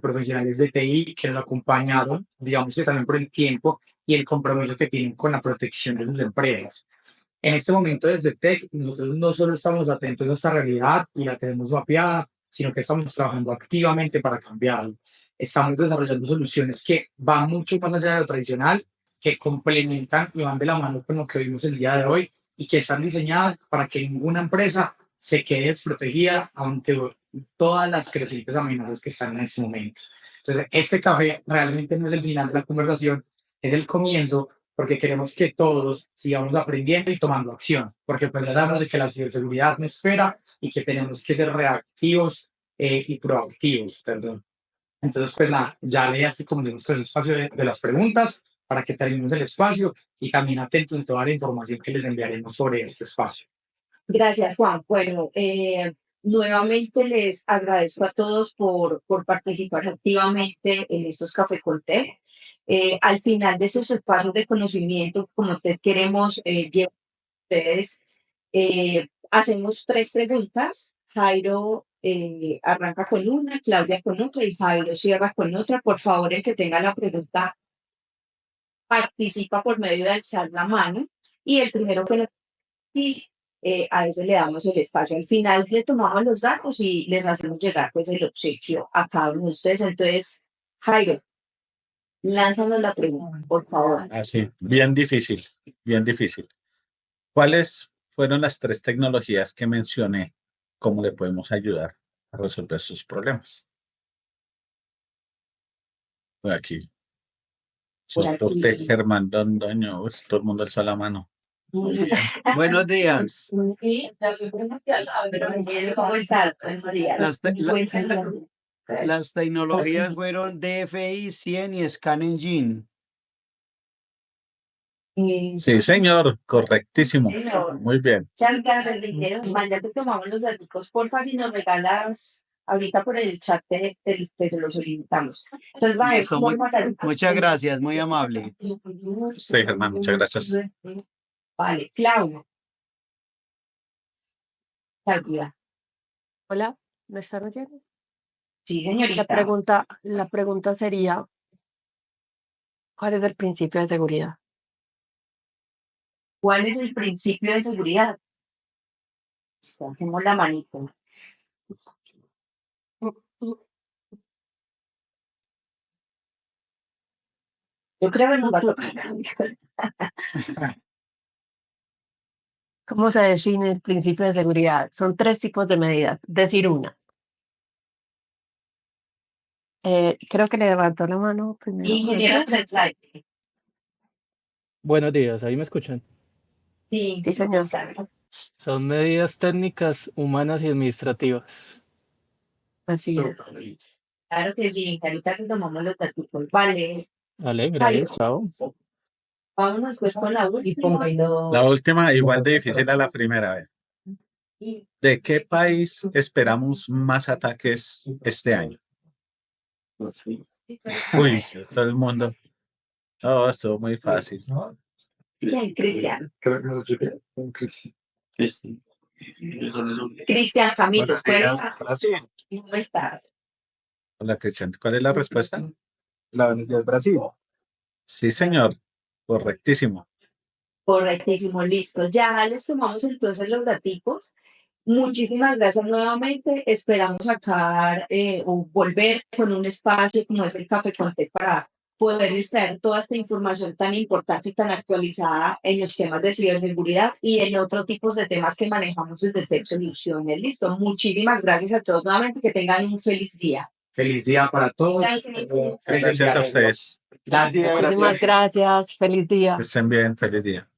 profesionales de TI que nos acompañaron, digamos que también por el tiempo y el compromiso que tienen con la protección de sus empresas. En este momento desde Tech, nosotros no solo estamos atentos a esta realidad y la tenemos mapeada, sino que estamos trabajando activamente para cambiarlo. Estamos desarrollando soluciones que van mucho más allá de lo tradicional, que complementan y van de la mano con lo que vimos el día de hoy y que están diseñadas para que ninguna empresa se quede desprotegida ante todas las crecientes amenazas que están en este momento. Entonces, este café realmente no es el final de la conversación, es el comienzo, porque queremos que todos sigamos aprendiendo y tomando acción, porque pues ya sabemos de que la ciberseguridad no espera y que tenemos que ser reactivos y proactivos, perdón. Entonces, pues nada, ya le así como decimos con el espacio de las preguntas para que terminemos el espacio y también atentos a toda la información que les enviaremos sobre este espacio. Gracias, Juan. Bueno, nuevamente les agradezco a todos por participar activamente en estos Café con Tech. Al final de estos espacios de conocimiento, como usted queremos llevar a ustedes, hacemos 3 preguntas. Jairo arranca con una, Claudia con otra y Jairo cierra con otra. Por favor, el que tenga la pregunta participa por medio de alzar la mano y el primero que lo y a ese le damos el espacio. Al final le tomamos los datos y les hacemos llegar pues el obsequio a cada uno de ustedes. Entonces, Jairo, lánzanos la pregunta, por favor. Así, bien difícil, bien difícil. ¿Cuáles fueron las 3 tecnologías que mencioné? ¿Cómo le podemos ayudar a resolver sus problemas? Por aquí. Por Soporte aquí. Germán Londoño. Todo el mundo alzó la mano. Muy bien. Buenos días. Pero ¿cómo estás? Buenos días. Las, te- la- Cuéntanos. las tecnologías fueron DFI 100 y Scan Engine. Sí, señor, correctísimo. Señor. Muy bien. Muchas gracias, Dinero. Mañana te tomamos los datos, porfa, si nos regalas ahorita por el chat, te los solicitamos. Entonces, va, Listo, muchas gracias, muy amable. Sí, Germán, muchas gracias. Vale, Claudia. Claudia. Hola, ¿me están oyendo? Sí, señorita. La pregunta sería, ¿cuál es el principio de seguridad? ¿Cuál es el principio de seguridad? Hacemos la manito. Yo creo que nos va a tocar. ¿Cómo se define el principio de seguridad? Son 3 tipos de medidas. Decir una. Creo que le levantó la mano primero. Ingeniero de slide. Buenos días, ahí me escuchan. Sí, Sí, señor. claro. Son medidas técnicas, humanas y administrativas. Así es. Claro que sí, ahorita te tomamos los datos. Vale, Vale, Jairo, gracias, chao. vámonos pues con la última. La última, igual de difícil a la primera vez. ¿De qué país esperamos más ataques este año? Uy, sí, todo el mundo. Oh, estuvo muy fácil. ¿Quién? Cristian. Este, Cristian Camilo, Buenos ¿puedes? días, Brasil. ¿Cómo estás? Hola, Cristian. ¿Cuál es la respuesta? La de Brasil. Sí, señor. Correctísimo. Correctísimo, listo. Ya les tomamos entonces los daticos. Muchísimas gracias nuevamente. Esperamos sacar o volver con un espacio como es el Café con Té para poder extraer toda esta información tan importante y tan actualizada en los temas de ciberseguridad y en otros tipos de temas que manejamos desde Tech Soluciones. Listo. Muchísimas gracias a todos nuevamente. Que tengan un feliz día. Feliz día para todos. Gracias. Gracias a ustedes. Gracias. Muchísimas gracias. Feliz día. Que estén bien. Feliz día.